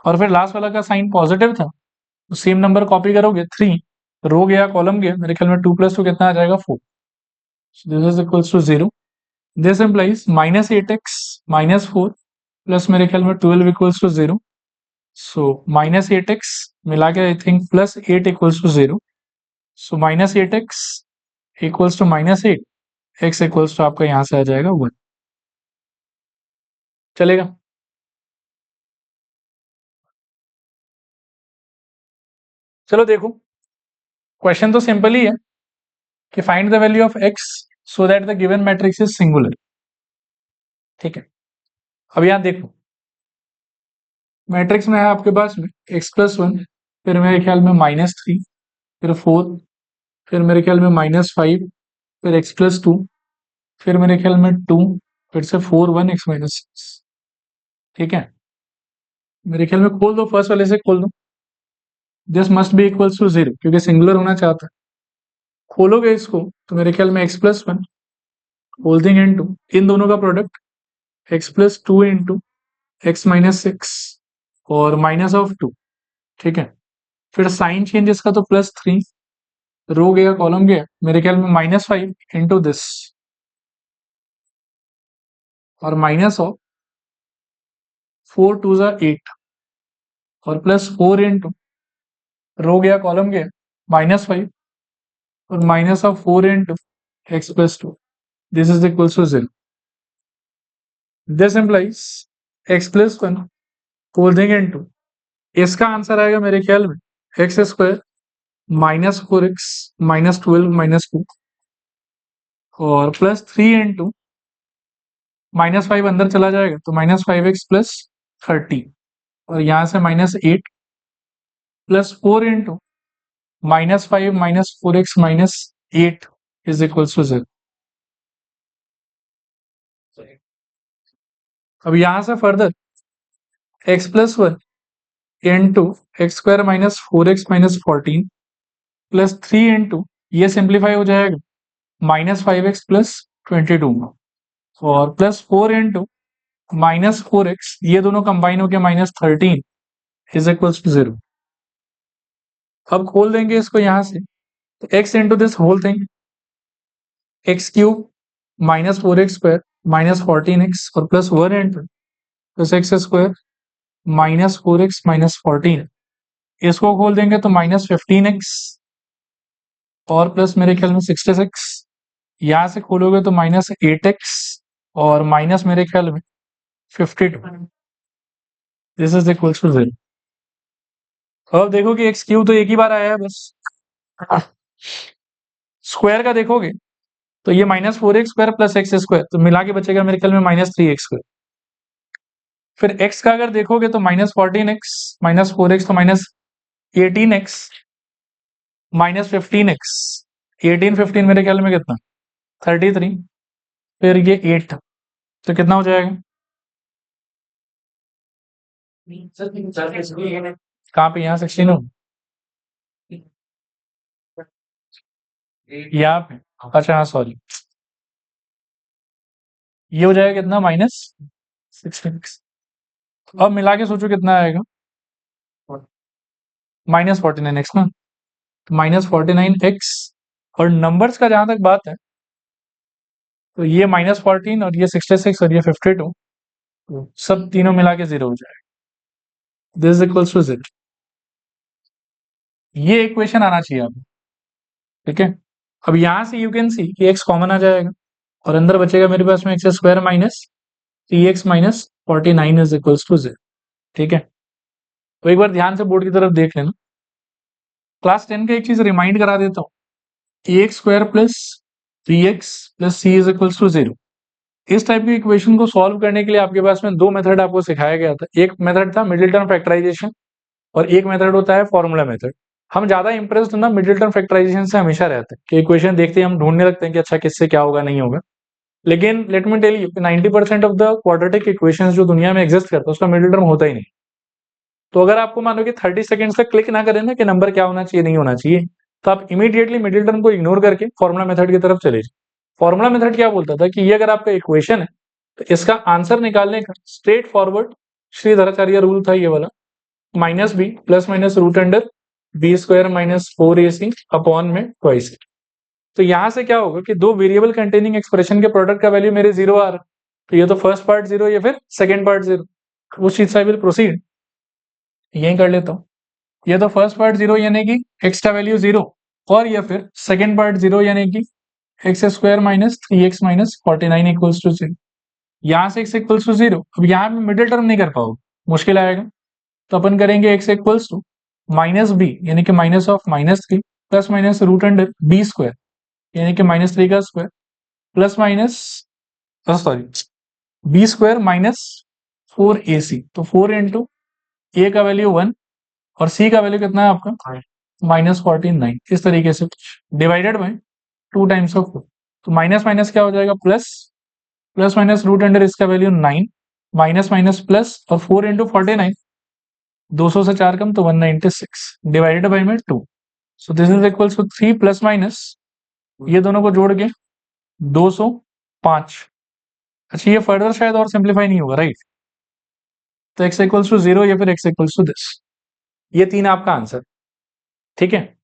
और फिर लास्ट वाला का साइन पॉजिटिव था, तो सेम नंबर कॉपी करोगे, 3 रो गया कॉलम गया, मेरे ख्याल में 2 + 2 कितना आ जाएगा, 4। This is equals to 0। This implies -8x -4 plus मेरे ख्याल में 12 इक्वल्स टू 0। सो -8x मिला के I think +8 equals to 0। So -8x equals to -8, x equals to आपका यहां से आ जाएगा 1, चलेगा। चलो देखो, क्वेश्चन तो सिंपल ही है कि find the value of x so that the given matrix is singular, ठीक है। अब यहां देखो, मैट्रिक्स में है आपके पास में x+1, फिर मेरे ख्याल में -3, फिर 4, फिर मेरे ख्याल में -5, फिर x+2, फिर मेरे ख्याल में 2, फिर से 4 1 x -6, ठीक है। मेरे ख्याल में खोल दो, फर्स्ट वाले से खोल दो, this must be equals to 0 क्योंकि सिंगुलर होना चाहता है। खोलोगे इसको तो मेरे ख्याल में x+1 होल्डिंग इनटू इन दोनों का प्रोडक्ट x+2 इंटू x -6 और -2, ठीक है। फिर साइन चेंज इसका, तो +3 रो गया कॉलम गया, मेरे ख्याल में -5 इंटू दिस और -4 2 8 और +4 इंटू रो गया कॉलम गया, -5 और -4 into x+2, this is equals to 0। This implies x+1 holding into, इसका आंसर आएगा मेरे ख्याल में x² -4x -12 -2 और +3 इंटू -5 अंदर चला जाएगा, तो -5x + 30 और यहां से -8 +4 into -5 -4x -8 is equals to 0। अब यहां से further x+1 into x² -4x -14 +3 into ये सिंप्लीफाई हो जाएगा -5x + 22 और +4 इंटू -4x, ये दोनों कंबाइन होकर -13 इज इक्वल्स टू 0। अब खोल देंगे इसको यहां से, तो x into this whole thing x³ -4x² -14x और +1 इंटू x² -4x -14, इसको खोल देंगे तो -15x और प्लस मेरे ख्याल में 66, यहां से खोलोगे तो -8x और माइनस मेरे ख्याल में 52, दिस इज इक्वल्स टू 0। अब देखो कि x³ तो एक ही बार आया है बस, स्क्वायर का देखोगे तो ये -4x² + x², तो मिला के बचेगा मेरे ख्याल में -3x²। फिर x का अगर देखोगे तो -14x -4x तो -18x -15x, 18 15 मेरे ख्याल में कितना 33, फिर ये 8, तो कितना हो जाएगा? कहाँ पे? यहाँ 16 हो? यहाँ पे? अच्छा हाँ सॉरी, ये हो जाएगा कितना? -16। अब मिला के सोचो कितना आएगा? -49x ना, तो -49x। और नंबर्स का जहां तक बात है तो ये -14 और ये 66 और ये 52 सब तीनों मिला के 0 हो जाएगा। This is equals to 0। ये इक्वेशन आना चाहिए आपको, ठीक है। अब यहां से यू कैन सी कि x कॉमन आ जाएगा और अंदर बचेगा मेरे पास में x square minus 3x minus 49 is equals to 0, ठीक है। तो एक बार ध्यान से बोर्ड की तरफ देख लेना। क्लास 10 का एक चीज रिमाइंड करा देता हूँ, a x square plus 3x plus c is equals to 0। इस टाइप की इक्वेशन को सॉल्व करने के लिए आपके पास में दो मेथड आपको सिखाया गया था। एक मेथड था मिडिल टर्म फैक्टराइजेशन और एक मेथड होता है फॉर्मूला मेथड। हम ज्यादा इंप्रेस्ड ना मिडिल टर्म फैक्टराइजेशन से हमेशा रहते हैं कि इक्वेशन देखते ही हम ढूंढने लगते हैं कि अच्छा किससे क्या होगा नहीं होगा। लेकिन let me tell you 90% of the quadratic equations जो दुनिया में एग्जिस्ट करता है उसका मिडिल टर्म होता ही नहीं। तो अगर आपको मानो कि 30 सेकंड्स तक क्लिक ना करें ना कि नंबर क्या होना चाहिए नहीं होना चाहिए, तो आप इमीडिएटली मिडिल टर्म को इग्नोर करके फॉर्मुला मेथड की तरफ चले जाए। फॉर्मुला मेथड क्या बोलता था कि ये अगर आपका इक्वेशन है तो इसका आंसर निकालने का स्ट्रेट फॉरवर्ड श्रीधराचार्य रूल था ये वाला, -b plus minus root under b square minus 4ac upon में ट्वाइस। तो यहां से क्या होगा कि दो वेरिएबल कंटेनिंग एक्सप्रेशन के प्रोडक्ट का वैल्यू मेरे 0 आ रहा है, तो ये तो फर्स्ट पार्ट 0 या फिर सेकेंड पार्ट 0। उस चीज से आई विल प्रोसीड, यही कर लेता हूँ। ये तो फर्स्ट पार्ट 0 यानी कि x का वैल्यू 0 और या फिर सेकेंड पार्ट 0 यानी कि x square minus 3x minus 49 equals to 0। यहाँ से x इक्वल्स टू 0। अब यहाँ पे मिडिल टर्म नहीं कर पाओगे, मुश्किल आएगा। तो अपन करेंगे x इक्वल्स टू -b यानी कि minus of -3 plus minus root under b square यानी कि -3 का square plus minus sorry b square minus 4ac। तो 4 इंटू a का वैल्यू 1 और c का वैल्यू कितना है आपका -49। इस तरीके से डिवाइडेड बाय 2 टाइम्स ऑफ 4। तो माइनस माइनस क्या हो जाएगा plus, plus minus root under इसका वैल्यू 9 माइनस माइनस प्लस और 4 इंटू 49 200 से 4 कम तो 196 डिवाइडेड बाय में 2। So this is equals to 3 plus minus ये दोनों को जोड़ के 205। अच्छा ये फर्दर शायद और सिंप्लीफाई नहीं होगा राइट। तो x इक्वल्स टू 0 या फिर x इक्वल्स टू दिस, ये तीन आपका आंसर, ठीक है।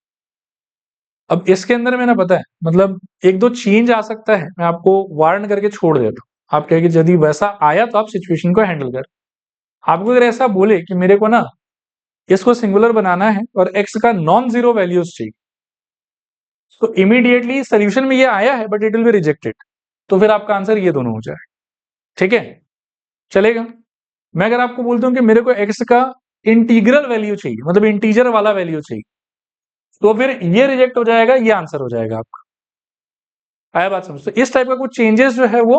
अब इसके अंदर में ना पता है मतलब एक दो चेंज आ सकता है, मैं आपको वार्न करके छोड़ देता हूँ। आप कहेंगे यदि वैसा आया तो आप सिचुएशन को हैंडल कर। आपको अगर ऐसा बोले कि मेरे को ना इसको सिंगुलर बनाना है और x का नॉन जीरो वैल्यूज चाहिए, तो इमीडिएटली सोल्यूशन में ये आया है but it will be rejected, तो फिर आपका आंसर ये दोनों हो जाए, ठीक है, चलेगा। मैं अगर आपको बोलता हूँ कि मेरे को x का इंटीग्रल वैल्यू चाहिए मतलब इंटीजर वाला वैल्यू चाहिए, तो फिर ये रिजेक्ट हो जाएगा, ये आंसर हो जाएगा आपका। आया बात समझ? तो इस टाइप का कुछ चेंजेस जो है वो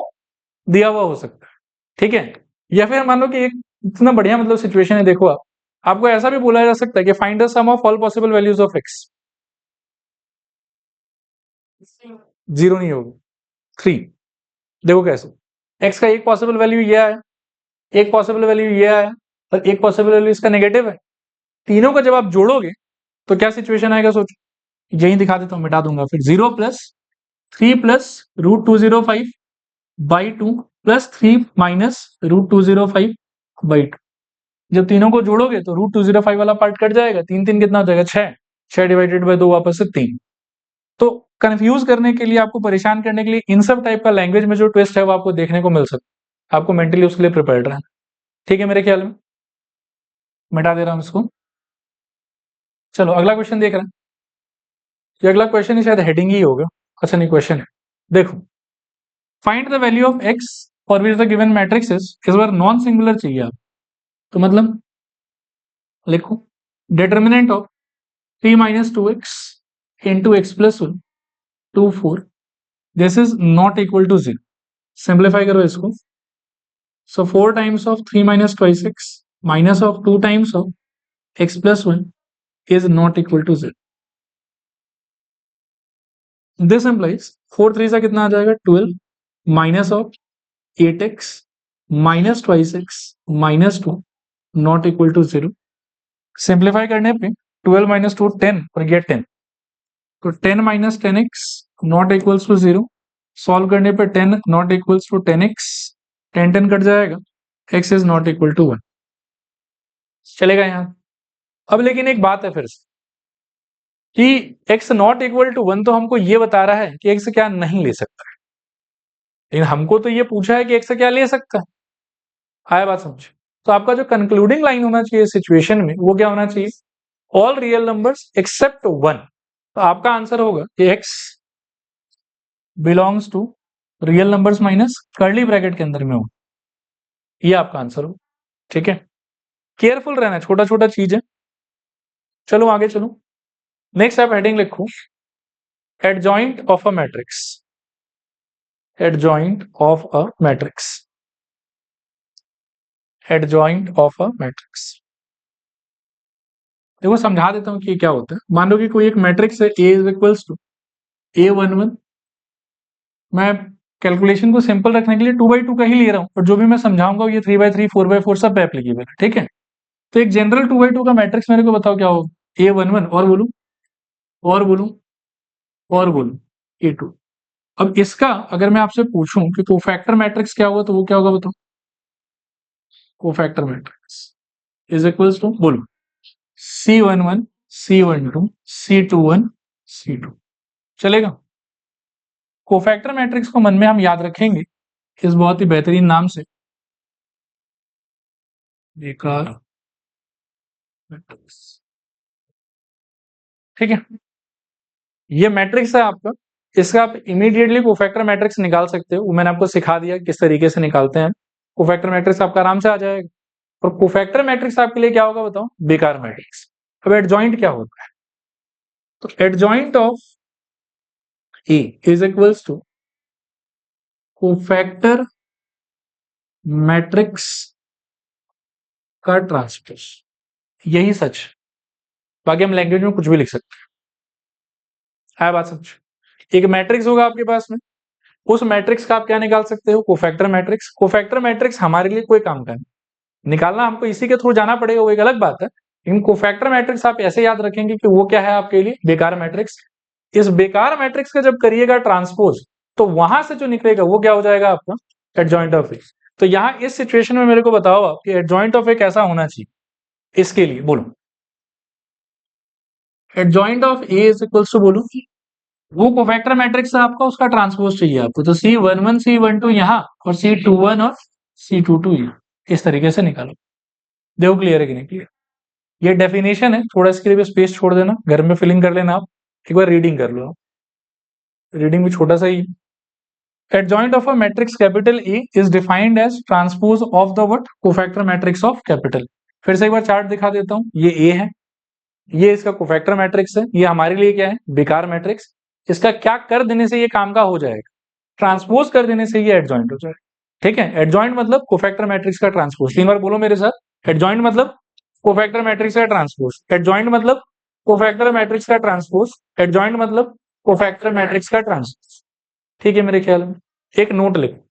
दिया हुआ हो सकता है, ठीक है। या फिर मान लो कि एक इतना बढ़िया मतलब सिचुएशन है, देखो आप आपको ऐसा भी बोला जा सकता है कि find the sum of all possible values of x। 0 नहीं होगी 3। देखो कैसे, x का एक पॉसिबल वैल्यू ये आया, एक पॉसिबल वैल्यू ये आया और एक पॉसिबल वैल्यू इसका नेगेटिव है। तीनों का जब आप जोड़ोगे तो क्या सिचुएशन आएगा सोचो, यही दिखा देता हूं, मिटा दूंगा फिर। 0 plus 3 plus root 205 by 2 plus 3 minus root 205 by 2। जब तीनों को जोड़ोगे तो रूट 205 वाला पार्ट कट जाएगा, 3 3 कितना हो जाएगा 6, 6 डिवाइडेड बाय 2 वापस से 3। तो कंफ्यूज करने के लिए, आपको परेशान करने के लिए इन सब टाइप का लैंग्वेज में जो ट्विस्ट है वो आपको देखने को मिल सकता है। आपको मेंटली उसके लिए प्रिपेयर्ड रहना, ठीक है। मेरे ख्याल में मिटा दे रहा हूं इसको। चलो अगला क्वेश्चन देख रहे हैं। ये अगला क्वेश्चन ही शायद हेडिंग ही होगा। अच्छा नहीं, क्वेश्चन है, देखो। Find the value of x for which the given matrix इस बार नॉन सिंगुलर चाहिए आप, तो मतलब लिखो determinant of 3 minus 2x into x plus 1 2 4 this is not equal to 0। Simplify करो इसको। So 4 times of 3 minus twice x minus of 2 times of x plus 1 is not equal to 0। This implies 4 3 से कितना आ जाएगा 12 minus of 8x minus 2x minus 2 not equal to 0। Simplify करने पे 12 minus 2 10 और ये 10, तो 10 minus 10x not equals to 0। Solve करने पे 10 not equals to 10x, 10 cut जाएगा, x is not equal to 1। चलेगा यहाँ। अब लेकिन एक बात है फिर से कि x नॉट इक्वल टू 1 तो हमको ये बता रहा है कि x क्या नहीं ले सकता है, लेकिन हमको तो ये पूछा है कि x क्या ले सकता है। आया बात समझ? तो आपका जो कंक्लूडिंग लाइन होना चाहिए सिचुएशन में वो क्या होना चाहिए, ऑल रियल नंबर्स एक्सेप्ट 1। तो आपका आंसर होगा कि x belongs to real numbers minus curly bracket के अंदर में हो, ये आपका आंसर हो। ठीक है, केयरफुल रहना, छोटा छोटा चीज है। चलो आगे चलो, नेक्स्ट आप हेडिंग लिखो, adjoint of a matrix. Adjoint of a matrix, adjoint of a matrix. देखो समझा देता हूं कि क्या होता है। मान लो कि कोई एक मैट्रिक्स है A is equals to A11। मैं कैलकुलेशन को सिंपल रखने के लिए 2/2 का ही ले रहा हूं, और जो भी मैं समझाऊंगा ये 3/3 4/4 सब पे एप्लीकेबल है। ठीक है, तो एक जनरल 2/2 का मैट्रिक्स मेरे को बताओ क्या होगा, A11 और बोलूं और बोलूं और बोलूं A2। अब इसका अगर मैं आपसे पूछूं कि कोफैक्टर मैट्रिक्स क्या होगा, तो वो क्या होगा बताओ। Cofactor matrix is equals to बोलो C11 C12 C21 C2। चलेगा। कोफैक्टर मैट्रिक्स को मन में हम याद रखेंगे इस बहुत ही बेहतरीन नाम से, बेकार मैट्रिक्स। ठीक है, ये मैट्रिक्स है आपका, इसका आप इमीडिएटली कोफैक्टर मैट्रिक्स निकाल सकते हो। वो मैंने आपको सिखा दिया किस तरीके से निकालते हैं। कोफैक्टर मैट्रिक्स आपका आराम से आ जाएगा। और कोफैक्टर मैट्रिक्स आपके लिए क्या होगा बताओ, बेकार मैट्रिक्स। अब एडजॉइंट क्या होता है, तो adjoint of A is equals to cofactor matrix का ट्रांसपोज। यही सच, बाकी हम लैंग्वेज में कुछ भी लिख सकते हैं। बात समझ, एक मैट्रिक्स होगा आपके पास में, उस मैट्रिक्स का आप क्या निकाल सकते हो, कोफैक्टर मैट्रिक्स। कोफैक्टर मैट्रिक्स हमारे लिए कोई काम का नहीं, निकालना हमको इसी के थ्रू जाना पड़ेगा, वो एक अलग बात है। लेकिन कोफैक्टर मैट्रिक्स आप ऐसे याद रखेंगे कि वो क्या है आपके लिए, बेकार मैट्रिक्स। इस बेकार मैट्रिक्स का जब करिएगा ट्रांसपोज, तो वहां से जो निकलेगा वो क्या हो जाएगा आपका एडजॉइंट ऑफ ए। तो यहाँ इस सिचुएशन में मेरे को बताओ आप कि एडजॉइंट ऑफ ए कैसा होना चाहिए, इसके लिए बोलो adjoint of A is equals to बोलो वो कोफैक्टर मैट्रिक्स है आपका, उसका ट्रांसपोज चाहिए आपको। तो C11 C12 यहाँ और C21 और C22 यहाँ, इस तरीके से निकालो। देखो क्लियर है कि नहीं क्लियर। ये डेफिनेशन है, थोड़ा इसके लिए भी स्पेस छोड़ देना, घर में फिलिंग कर लेना आप, एक बार रीडिंग कर लो आप, रीडिंग भी छोटा सा ही। Adjoint of a matrix capital A is defined as transpose of the what, cofactor matrix of capital. फिर से एक बार चार्ट दिखा देता हूं, ये ए है, ये इसका कोफैक्टर मैट्रिक्स है, ये हमारे लिए क्या है, बेकार मैट्रिक्स। इसका क्या कर देने से ये काम का हो जाएगा, ट्रांसपोज कर देने से ये एडजॉइंट हो जाएगा। ठीक है, एडजॉइंट मतलब कोफैक्टर मैट्रिक्स का ट्रांसपोज। 3 बार बोलो मेरे साथ, एडजॉइंट मतलब कोफैक्टर मैट्रिक्स का ट्रांसपोज, एडजॉइंट मतलब कोफैक्टर मैट्रिक्स का ट्रांसपोज, एडजॉइंट मतलब कोफैक्टर मैट्रिक्स का ट्रांसपोज। ठीक है, मेरे ख्याल में एक नोट लिखो,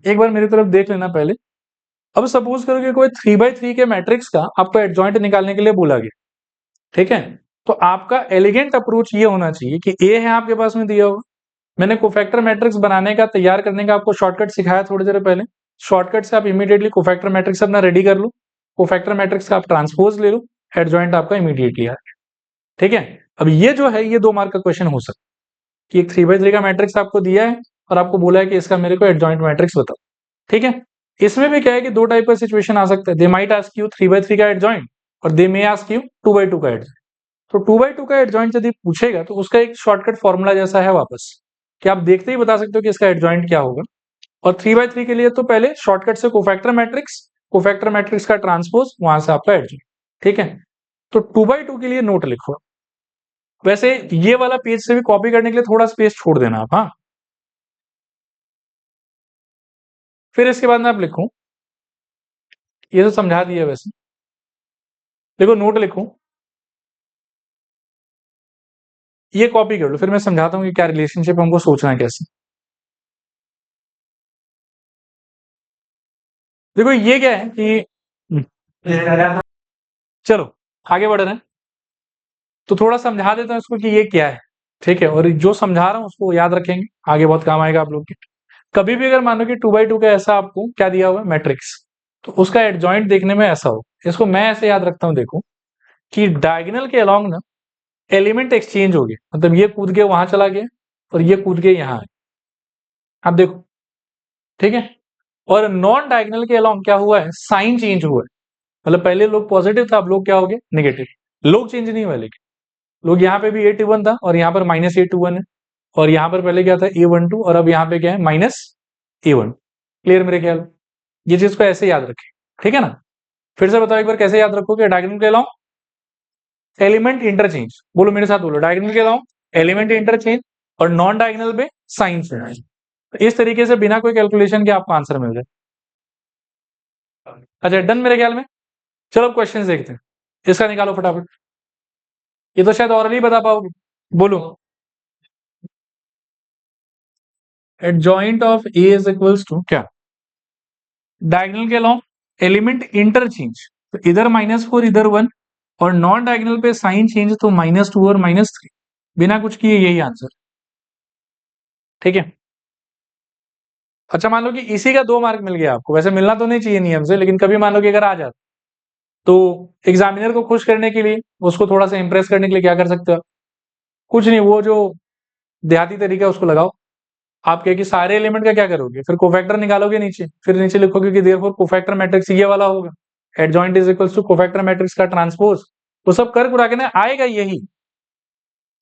एक बार मेरी तरफ देख लेना पहले। अब सपोज करो कि कोई 3/3 के मैट्रिक्स का आपको एडजॉइंट निकालने के लिए बोला गया। ठीक है, तो आपका एलिगेंट अप्रोच ये होना चाहिए कि ए है आपके पास में दिया होगा, मैंने कोफैक्टर मैट्रिक्स बनाने का, तैयार करने का आपको शॉर्टकट सिखाया थोड़ी देर पहले। शॉर्टकट से आप इमीडिएटली कोफैक्टर मैट्रिक्स अपना रेडी कर लो, कोफैक्टर मैट्रिक्स का आप ट्रांसपोज ले लो, एडजॉइंट आपका इमीडिएटली आ गया। ठीक है, अब ये जो है ये 2 मार्क का क्वेश्चन हो सकता है कि एक 3/3 का मैट्रिक्स आपको दिया है और आपको बोला है कि इसका मेरे को एडजॉइंट मैट्रिक्स बताओ। ठीक है, इसमें भी क्या है कि 2 टाइप का सिचुएशन आ सकता है, दे माइट आस्क यू 3/3 का एडजॉइंट और दे मे आस्क यू 2/2 का एडजॉइंट। तो 2/2 का एडजॉइंट यदि पूछेगा तो उसका एक शॉर्टकट फॉर्मूला जैसा है वापस, कि आप देखते ही बता सकते हो कि इसका एडजॉइंट क्या होगा। और 3/3 के लिए तो पहले शॉर्टकट से कोफैक्टर मैट्रिक्स, कोफैक्टर मैट्रिक्स का ट्रांसपोज, वहां से आपका एडजॉइंट। ठीक है, तो 2/2 के लिए नोट लिखो। वैसे ये वाला पेज से भी कॉपी करने के लिए थोड़ा स्पेस छोड़ देना आप, हाँ। फिर इसके बाद में आप लिखो, ये तो समझा दिया वैसे, देखो नोट लिखो ये कॉपी कर लो, फिर मैं समझाता हूँ कि क्या रिलेशनशिप हमको सोचना है कैसे। देखो ये क्या है कि चलो आगे बढ़ रहे हैं, तो थोड़ा समझा देता हूँ इसको कि ये क्या है, ठीक है। और जो समझा रहा हूँ उसको याद रखेंगे, आगे बहुत काम आएगा आप लोग के। कभी भी अगर मानो कि 2x2 का ऐसा आपको क्या दिया हुआ है मैट्रिक्स, तो उसका एडजॉइंट देखने में ऐसा हो, इसको मैं ऐसे याद रखता हूँ, देखो कि डायगोनल के अलॉन्ग ना एलिमेंट एक्सचेंज हो गया, मतलब ये कूद के वहां चला गया और ये कूद के यहाँ है, आप देखो, ठीक है। और नॉन डायगोनल के अलॉन्ग क्या हुआ है, साइन चेंज हुआ है, मतलब पहले लोग पॉजिटिव था, अब लोग क्या हो गए, नेगेटिव। लोग चेंज नहीं हुए, लेकिन लोग यहाँ पे भी A21 था और यहाँ पर -A21 है, और यहाँ पर पहले क्या था A12 और अब यहाँ पे क्या है -A1। क्लियर मेरे ख्याल, ये चीज को ऐसे याद रखें, ठीक है ना। फिर से बताओ एक बार कैसे याद रखोगे, डायगोनल के अलॉन्ग एलिमेंट इंटरचेंज, बोलो मेरे साथ बोलो, डायगोनल के अलॉन्ग एलिमेंट इंटरचेंज और नॉन डायगोनल पे साइन चेंज। तो इस तरीके से बिना कोई कैलकुलेशन के आपको आंसर मिल जाए। अच्छा डन मेरे ख्याल में। चलो अब क्वेश्चन देखते हैं, इसका निकालो फटाफट, ये तो शायद और नहीं बता पाओगे, बोलो। Adjoint of A is equals to क्या, डायगोनल के अलॉन्ग एलिमेंट इंटरचेंज, तो इधर -4 इधर 1, और नॉन डायगोनल पे साइन चेंज तो -2 और -3, बिना कुछ किए यही आंसर, ठीक है। अच्छा मान लो कि इसी का 2 मार्क मिल गया आपको, वैसे मिलना तो नहीं चाहिए नियम से, लेकिन कभी मान लो कि अगर आ जाता, तो एग्जामिनर को खुश करने के लिए, उसको थोड़ा सा इंप्रेस करने के लिए क्या कर सकते हो, कुछ नहीं, वो जो देहाती तरीका है उसको लगाओ। आप कहे कि सारे एलिमेंट का क्या करोगे, फिर कोफैक्टर निकालोगे नीचे, फिर नीचे लिखोगे कि देयरफॉर कोफैक्टर मैट्रिक्स ये वाला होगा, adjoint is equals to cofactor matrix का ट्रांसपोज, वो सब कर कुरा के ना आएगा यही,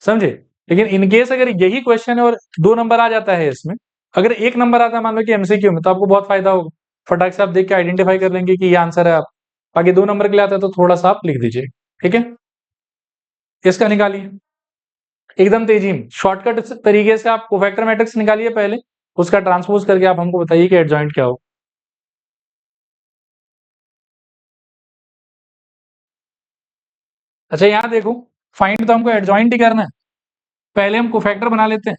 समझे। लेकिन इनकेस अगर यही क्वेश्चन है और 2 नंबर आ जाता है इसमें, अगर 1 नंबर आता है मान लो कि एमसीक्यू में, तो आपको बहुत फायदा होगा, फटाक से आप देख के आइडेंटिफाई कर लेंगे कि ये आंसर है आप। बाकी 2 नंबर के लिए आता है तो थोड़ा सा आप लिख दीजिए, ठीक है। इसका निकालिए एकदम तेजी में, शॉर्टकट तरीके से आप कोफैक्टर मैट्रिक्स निकालिए पहले, उसका ट्रांसपोज करके आप हमको बताइए कि एडजॉइंट क्या हो। अच्छा यहाँ देखो, फाइंड तो हमको एडजॉइंट ही करना है, पहले हम कोफैक्टर बना लेते हैं,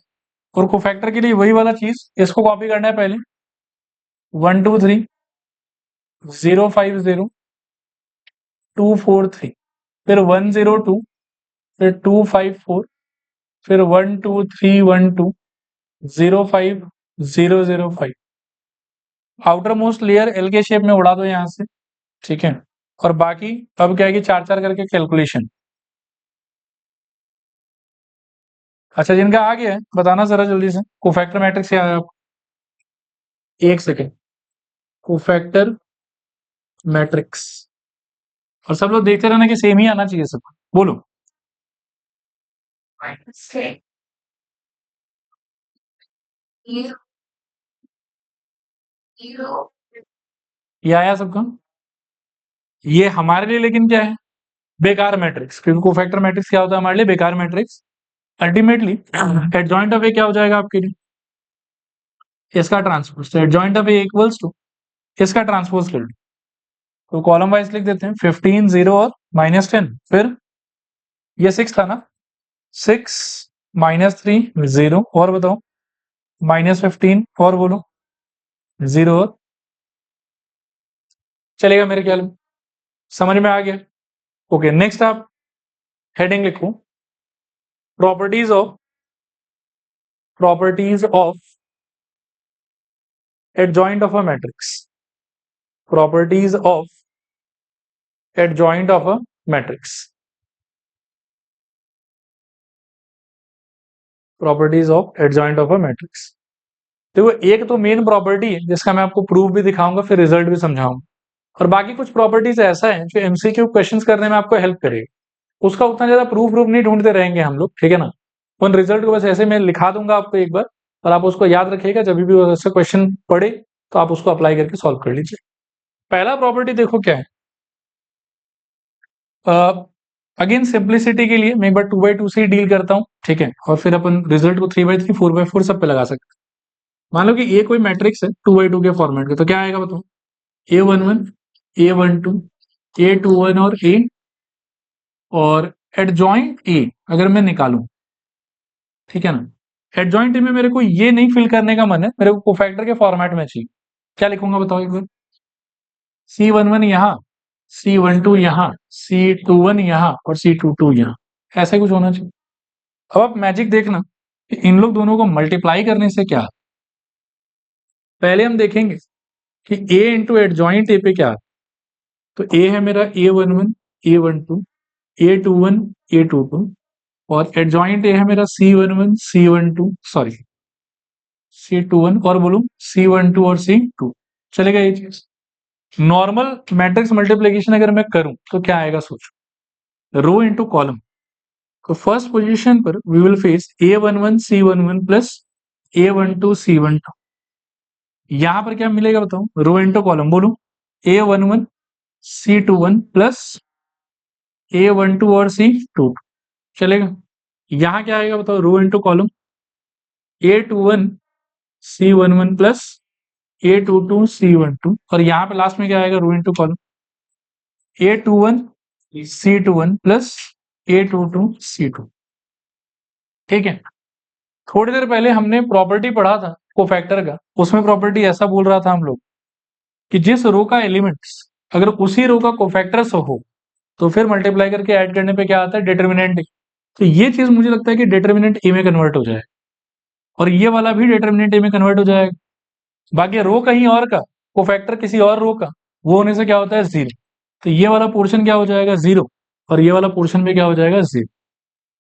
और कोफैक्टर के लिए वही वाला चीज, इसको कॉपी करना है पहले, 1 2 3 0 5 0 2 4 3, फिर 1 0 2, फिर 2 5 4, फिर 1 2 3 1 2 0 5 0 0 5, आउटर मोस्ट लेयर एल के शेप में उड़ा दो यहाँ से, ठीक है। और बाकी अब क्या है कि 4 4 करके कैलकुलेशन। अच्छा जिनका आ गया है बताना जरा जल्दी से, कोफैक्टर मैट्रिक्स क्या है आप, एक सेकेंड, कोफैक्टर मैट्रिक्स, और सब लोग देखते रहना कि सेम ही आना चाहिए सब, बोलो। ये आया सबका, ये हमारे लिए लेकिन क्या है, बेकार मैट्रिक्स, क्योंकि कोफैक्टर मैट्रिक्स क्या होता है हमारे लिए, बेकार matrix. Ultimately adjoint of A क्या हो जाएगा आपके लिए, इसका ट्रांसपोज, तो adjoint of A equals to इसका ट्रांसपोज कर लो, तो कॉलम वाइज लिख देते हैं, 15 0 और -10, फिर ये 6 था ना, 6 -3 0, और बताओ -15 और बोलो 0, और चलेगा मेरे ख्याल में, समझ में आ गया। ओके नेक्स्ट आप हेडिंग लिखो, properties of adjoint of a matrix, properties of adjoint of a matrix, properties of adjoint of a matrix. देखो एक तो मेन प्रॉपर्टी है जिसका मैं आपको प्रूफ भी दिखाऊंगा, फिर रिजल्ट भी समझाऊंगा, और बाकी कुछ प्रॉपर्टीज ऐसा है जो एमसीक्यू क्वेश्चंस करने में आपको हेल्प करेगा, उसका उतना ज्यादा प्रूफ प्रूफ नहीं ढूंढते रहेंगे हम लोग, ठीक है ना। उन रिजल्ट को बस ऐसे मैं लिखा दूंगा आपको एक बार, और आप उसको याद रखिएगा, जब भी ऐसा क्वेश्चन पढ़े तो आप उसको अप्लाई करके सॉल्व कर लीजिए। पहला प्रॉपर्टी देखो क्या है, अगेन सिंप्लिसिटी के लिए मैं एक बार 2x2 से ही डील करता हूँ, ठीक है, और फिर अपन रिजल्ट को 3x3 4x4 सब पे लगा सकते हैं। मान लो कि ये कोई मैट्रिक्स है 2x2 के फॉर्मेट का, तो क्या आएगा बताओ, A11 A12 A21 और A, और एडजॉइंट ए अगर मैं निकालूं, ठीक है ना। एडजॉइंट में मेरे को ये नहीं फिल करने का मन है, मेरे को कोफैक्टर के फॉर्मेट में चाहिए। क्या लिखूंगा बताओ एक बार। C11 यहाँ, C12 यहाँ, C21 यहाँ और C22 यहाँ, ऐसे कुछ होना चाहिए। अब आप मैजिक देखना कि इन लोग दोनों को मल्टीप्लाई करने से क्या। पहले हम देखेंगे कि A इंटू एडजॉइंट ए पे क्या है। तो A है मेरा A11 A12 A21 A22 और एडजॉइंट ए है मेरा C11 C12 सॉरी C21 और बोलूं C12 और C2। चलेगा ये चीज। नॉर्मल मैट्रिक्स मल्टीप्लीकेशन अगर मैं करूं तो क्या आएगा सोचो, रो इंटू कॉलम। तो फर्स्ट पोजीशन पर we will face A11 C11 plus A12 C12। यहां पर क्या मिलेगा बताओ, रो इंटू कॉलम बोलूं A11 C21 प्लस A12 और C22। चलेगा। यहां क्या आएगा बताओ, रो into column A21 C11 plus A22 C12 और यहाँ पे लास्ट में क्या आएगा, रो into column A21 C21 plus A22 C2। ठीक है। थोड़ी देर पहले हमने प्रॉपर्टी पढ़ा था कोफैक्टर का, उसमें प्रॉपर्टी ऐसा बोल रहा था हम लोग कि जिस रो का एलिमेंट्स अगर उसी रो का कोफैक्टर्स हो तो फिर मल्टीप्लाई करके ऐड करने पे क्या आता है, डिटर्मिनेंट। तो ये चीज मुझे लगता है कि डिटर्मिनेंट ए में कन्वर्ट हो जाए और ये वाला भी डिटर्मिनेंट ए में कन्वर्ट हो जाएगा। बाकी रो कहीं और का, कोफैक्टर किसी और रो का, वो होने से क्या होता है, जीरो। तो ये वाला पोर्शन क्या हो जाएगा, जीरो, और ये वाला पोर्शन भी क्या हो जाएगा, जीरो।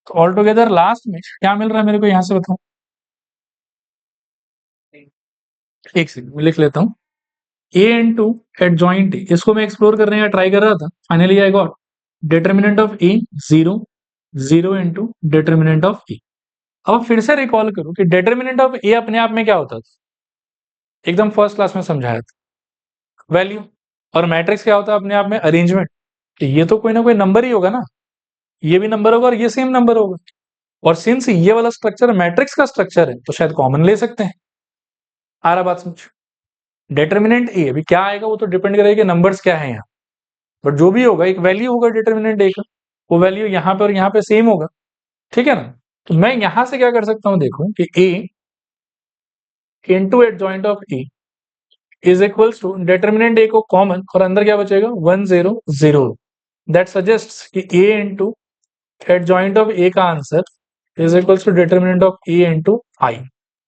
तो ऑल टुगेदर लास्ट में क्या मिल रहा है मेरे को, यहां से बताऊं, एक सेकंड मैं लिख लेता हूं। ए इंटू एडजॉइंट ए, इसको मैं एक्सप्लोर करने का ट्राई कर रहा था, finally I got determinant of a zero, zero into determinant of a. अब फिर से रिकॉल करो कि डिटर्मिनेंट ऑफ ए अपने आप में क्या होता था, एकदम फर्स्ट क्लास में समझाया था, वैल्यू। और मैट्रिक्स क्या होता है अपने आप में, अरेंजमेंट। तो ये तो कोई ना कोई नंबर ही होगा ना, ये भी नंबर होगा और ये सेम नंबर होगा। और सिंस ये वाला स्ट्रक्चर मैट्रिक्स का स्ट्रक्चर है तो शायद कॉमन ले सकते हैं। आ रहा बात समझ। डिटर्मिनेंट ए अभी क्या आएगा वो तो डिपेंड करेगा कि नंबर्स क्या है यहाँ, बट जो भी होगा एक वैल्यू होगा डिटर्मिनेंट ए का, वो वैल्यू यहाँ पे और यहाँ पे सेम होगा। ठीक है ना। तो मैं यहां से क्या कर सकता हूं, देखो कि a into adjoint of A is equals to determinant a को कॉमन और अंदर क्या बचेगा, 1 0 0। दैट सजेस्ट कि a into adjoint of a का answer is equals to determinant of a into i,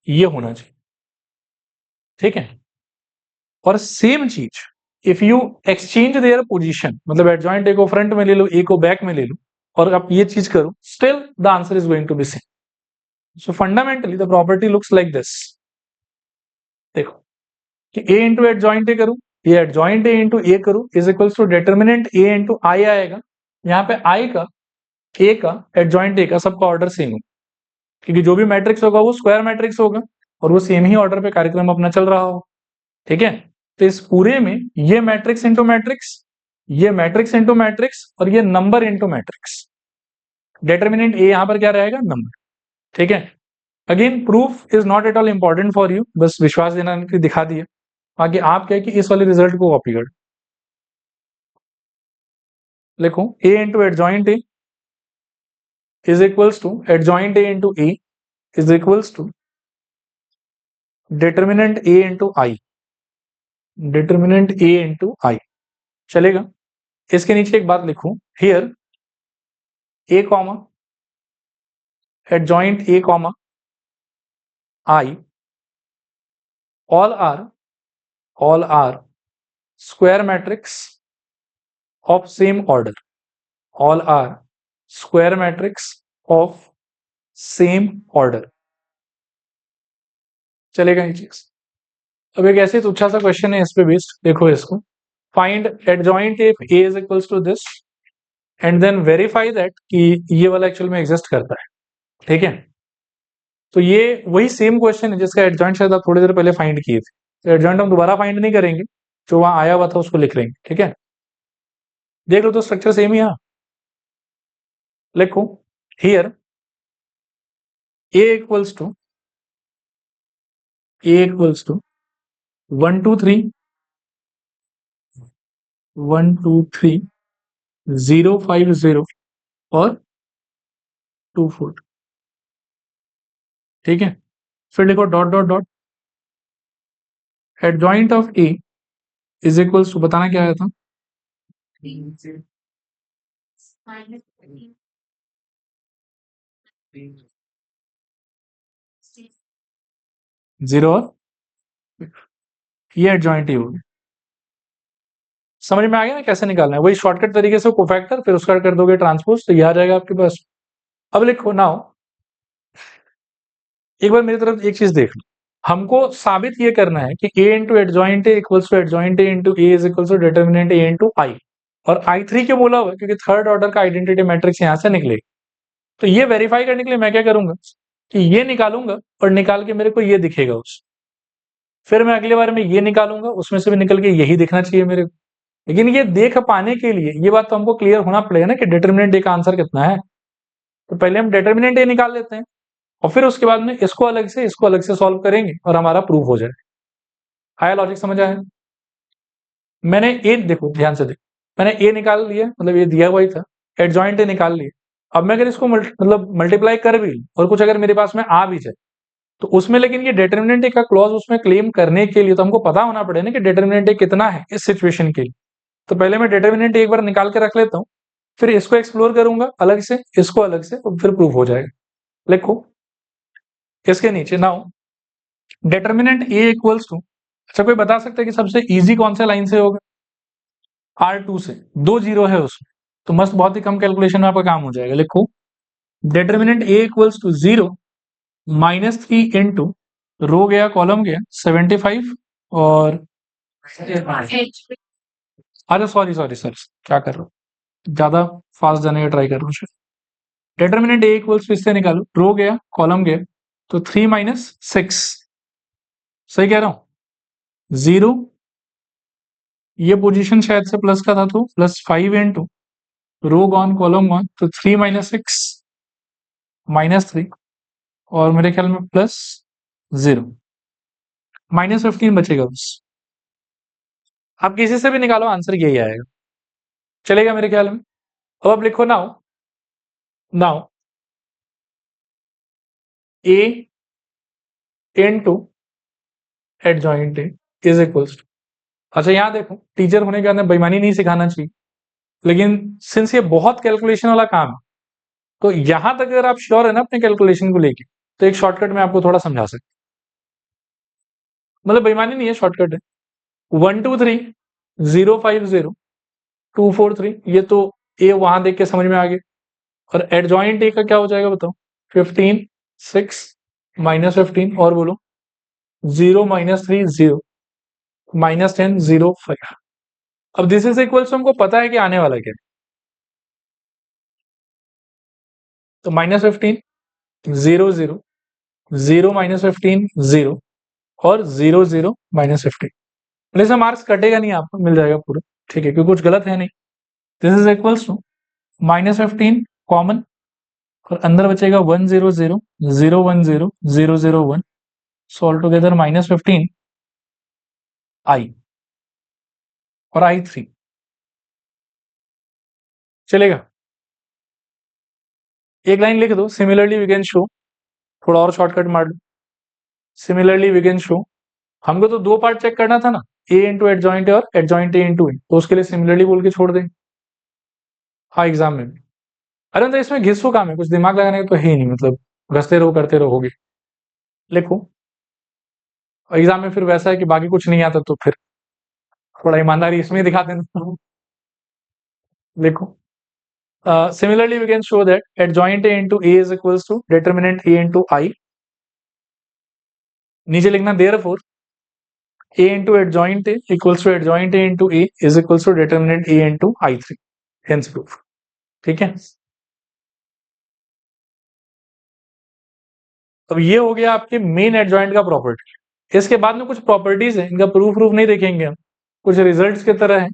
ये होना चाहिए। ठीक है। और सेम चीज if you exchange their position, मतलब एडजॉइंट ए को फ्रंट में ले लो, ए को बैक में ले लो, और आप ये चीज करो, still the answer is going to be same. So fundamentally the property looks like this. देखो कि ए इंटू एडजॉइंट ए करूं, ये एडजॉइंट ए इंटू ए करूं is equals to determinant a into i आएगा। यहाँ पे आई का, ए का, एडजॉइंट ए का, सबका ऑर्डर सेम हो, क्योंकि जो भी मैट्रिक्स होगा वो स्क्वायर मैट्रिक्स होगा और वो सेम ही ऑर्डर पे कार्यक्रम अपना चल रहा हो। ठीक है। तो इस पूरे में ये मैट्रिक्स इंटू मैट्रिक्स, ये मैट्रिक्स इंटू मैट्रिक्स और ये नंबर इंटू मैट्रिक्स। डिटर्मिनेंट ए यहां पर क्या रहेगा, नंबर। ठीक है। Again proof is not at all important for you, बस विश्वास दिला के दिखा दिया। बाकी आप क्या कि इस वाले रिजल्ट को कॉपी कर लिखो, a into adjoint A is equals to adjoint a into a is equals to determinant a into i, determinant a into i. चलेगा। इसके नीचे एक बात लिखूं, here a comma adjoint A comma I all are square matrix of same order, all are square matrix of same order। चलेगा ये चीज। अब एक ऐसे तुच्छा सा क्वेश्चन है इस पे बेस्ड, देखो इसको, find adjoint if A is equals to this and then verify that कि ये वाला एक्चुअल में एग्जिस्ट करता है। ठीक है। तो ये वही सेम क्वेश्चन है जिसका एडजॉइंट शायद आप थोड़ी देर पहले फाइंड किए थे। तो एडजॉइंट हम दोबारा फाइंड नहीं करेंगे, जो वहां आया हुआ था उसको लिख लेंगे। ठीक है। देख लो तो स्ट्रक्चर सेम ही है। लिखो हियर a equals to 1 2 3 1 2 3 0 5 0 और 2 4। ठीक है, फिर लिखो dot dot dot adjoint of A is equals to, बताना क्या आया था, जीरो और ये एडजॉइंट ही होगी। समझ में आ गया ना कैसे निकालना है, वही शॉर्टकट तरीके से कोफैक्टर, फिर उसका कर दोगे ट्रांसपोज, तो ये आ जाएगा आपके पास। अब लिखो नाउ, एक बार मेरी तरफ एक चीज देख लो, हमको साबित ये करना है कि a into adjoint a equals to adjoint a into a is equals to determinant a into i, और आई थ्री क्यों बोला हुआ, क्योंकि थर्ड ऑर्डर का आइडेंटिटी मैट्रिक्स यहां से निकलेगा। तो ये वेरीफाई करने के लिए मैं क्या करूंगा कि ये निकालूंगा और निकाल के मेरे को ये दिखेगा उस, फिर मैं अगले बार में ये निकालूंगा, उसमें से भी निकल के यही दिखना चाहिए मेरे को। लेकिन ये देख पाने के लिए ये बात तो हमको क्लियर होना पड़ेगा ना कि डिटर्मिनेंट ए का आंसर कितना है। तो पहले हम डिटर्मिनेंट ए निकाल लेते हैं और फिर उसके बाद में इसको अलग से सॉल्व करेंगे और हमारा प्रूफ हो जाए। आया लॉजिक, समझ आया? मैंने ए, देखो ध्यान से देखो, मैंने ए निकाल लिया, मतलब ये दिया हुआ ही था, एडजॉइंट ए निकाल लिया। अब मैं अगर इसको मतलब मल्टीप्लाई कर भी और कुछ अगर मेरे पास में आ भी जाए तो उसमें, लेकिन ये डिटर्मिनेंट ए का क्लॉज उसमें क्लेम करने के लिए तो हमको पता होना पड़ेगा ना कि डिटर्मिनेंट ए कितना है इस सिचुएशन के लिए। तो पहले मैं डिटर्मिनेंट एक बार निकाल के रख लेता हूँ, फिर इसको एक्सप्लोर करूंगा अलग से, इसको अलग से, और फिर प्रूफ हो जाएगा। लिखो इसके नीचे now determinant A equals to, अच्छा कोई बता सकता है कि सबसे इजी कौन से लाइन से होगा? R2 से, दो जीरो है उसमें, तो मस्त बहुत ही कम कैलकुलेशन में आपका काम हो जाएगा। लिखो determinant A equals to zero minus three into, row गया कॉलम गया 75, और अरे सॉरी सॉरी सर, क्या कर रहा हूँ, ज्यादा फास्ट जाने का ट्राई कर रहा हूँ। डिटर्मिनेंट ए इक्वल्स टू, इससे निकालो, रो गया कॉलम गया, तो 3 माइनस 6, सही कह रहा हूं, जीरो, ये पोजीशन शायद से प्लस का था तो प्लस 5 इंटू, रो गॉन कॉलम गॉन, तो 3 माइनस 6 माइनस 3, और मेरे ख्याल में प्लस 0, माइनस 15 बचेगा बस। आप किसी से भी निकालो आंसर यही आएगा, चलेगा मेरे ख्याल में। अब आप लिखो now, now A into adjoint A is equals to, अच्छा यहां देखो, टीचर होने के अंदर बेईमानी नहीं सिखाना चाहिए, लेकिन सिंस ये बहुत कैलकुलेशन वाला काम है, तो यहां तक अगर आप श्योर है ना अपने कैलकुलेशन को लेके, तो एक शॉर्टकट में आपको थोड़ा समझा सकता, मतलब बेईमानी नहीं है, शॉर्टकट है। 123 050 243, ये तो ए वहां देख के समझ में आ गया, और एडजॉइंट ए का क्या हो जाएगा बताओ, 15 6 माइनस 15, और बोलो 0 माइनस 3 0 माइनस 10 0 5। अब दिस इज इक्वल टू, हमको पता है कि आने वाला क्या है, तो माइनस 15 0 0 0 माइनस 15 0, और 0 0 माइनस 15, मतलब मार्क्स कटेगा नहीं, आपको मिल जाएगा पूरा, ठीक है, क्योंकि कुछ गलत है नहीं। This is equals to minus 15 common, और अंदर बचेगा 1 0 0 0 1 0 0 0 1, सो ऑल टुगेदर माइनस 15 आई और आई थ्री, चलेगा। एक लाइन लिख दो, सिमिलरली वी कैन शो, थोड़ा और शॉर्टकट मार लो, सिमिलरली वी कैन शो, हमको तो दो पार्ट चेक करना था ना, ए इंटू एडजॉइंट ए और एडजॉइंट ए इंटू ए, तो उसके लिए सिमिलरली बोल के छोड़ दें। हाँ एग्जाम में भी, अरे तो इसमें घिसो काम है, कुछ दिमाग लगाने का तो है ही नहीं, मतलब घसते रहो करते रहोगे। लिखो, एग्जाम में फिर वैसा है कि बाकी कुछ नहीं आता तो फिर थोड़ा ईमानदारी इसमें दिखा देना। लिखो similarly we can show that adjoint a into a is equals to determinant a into i, नीचे लिखना therefore a into adjoint a equals to adjoint a into a is equals to determinant a into i three, hence proof, ठीक है। अब ये हो गया आपके main adjoint का प्रॉपर्टी। इसके बाद में कुछ प्रॉपर्टीज है, इनका प्रूफ प्रूफ नहीं देखेंगे हम, कुछ रिजल्ट्स की तरह है,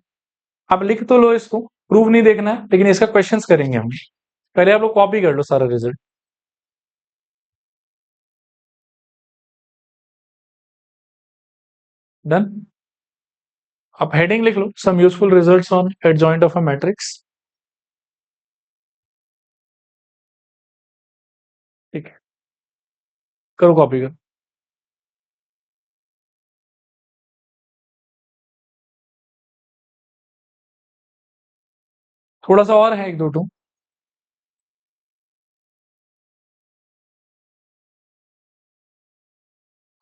आप लिख तो लो इसको, प्रूफ नहीं देखना है, लेकिन इसका क्वेश्चंस करेंगे हम। पहले आप लोग कॉपी कर लो सारा रिजल्ट, डन। आप हेडिंग लिख लो, some useful results on adjoint of a matrix, ठीक है। करो कॉपी कर। थोड़ा सा और है, एक दो टू।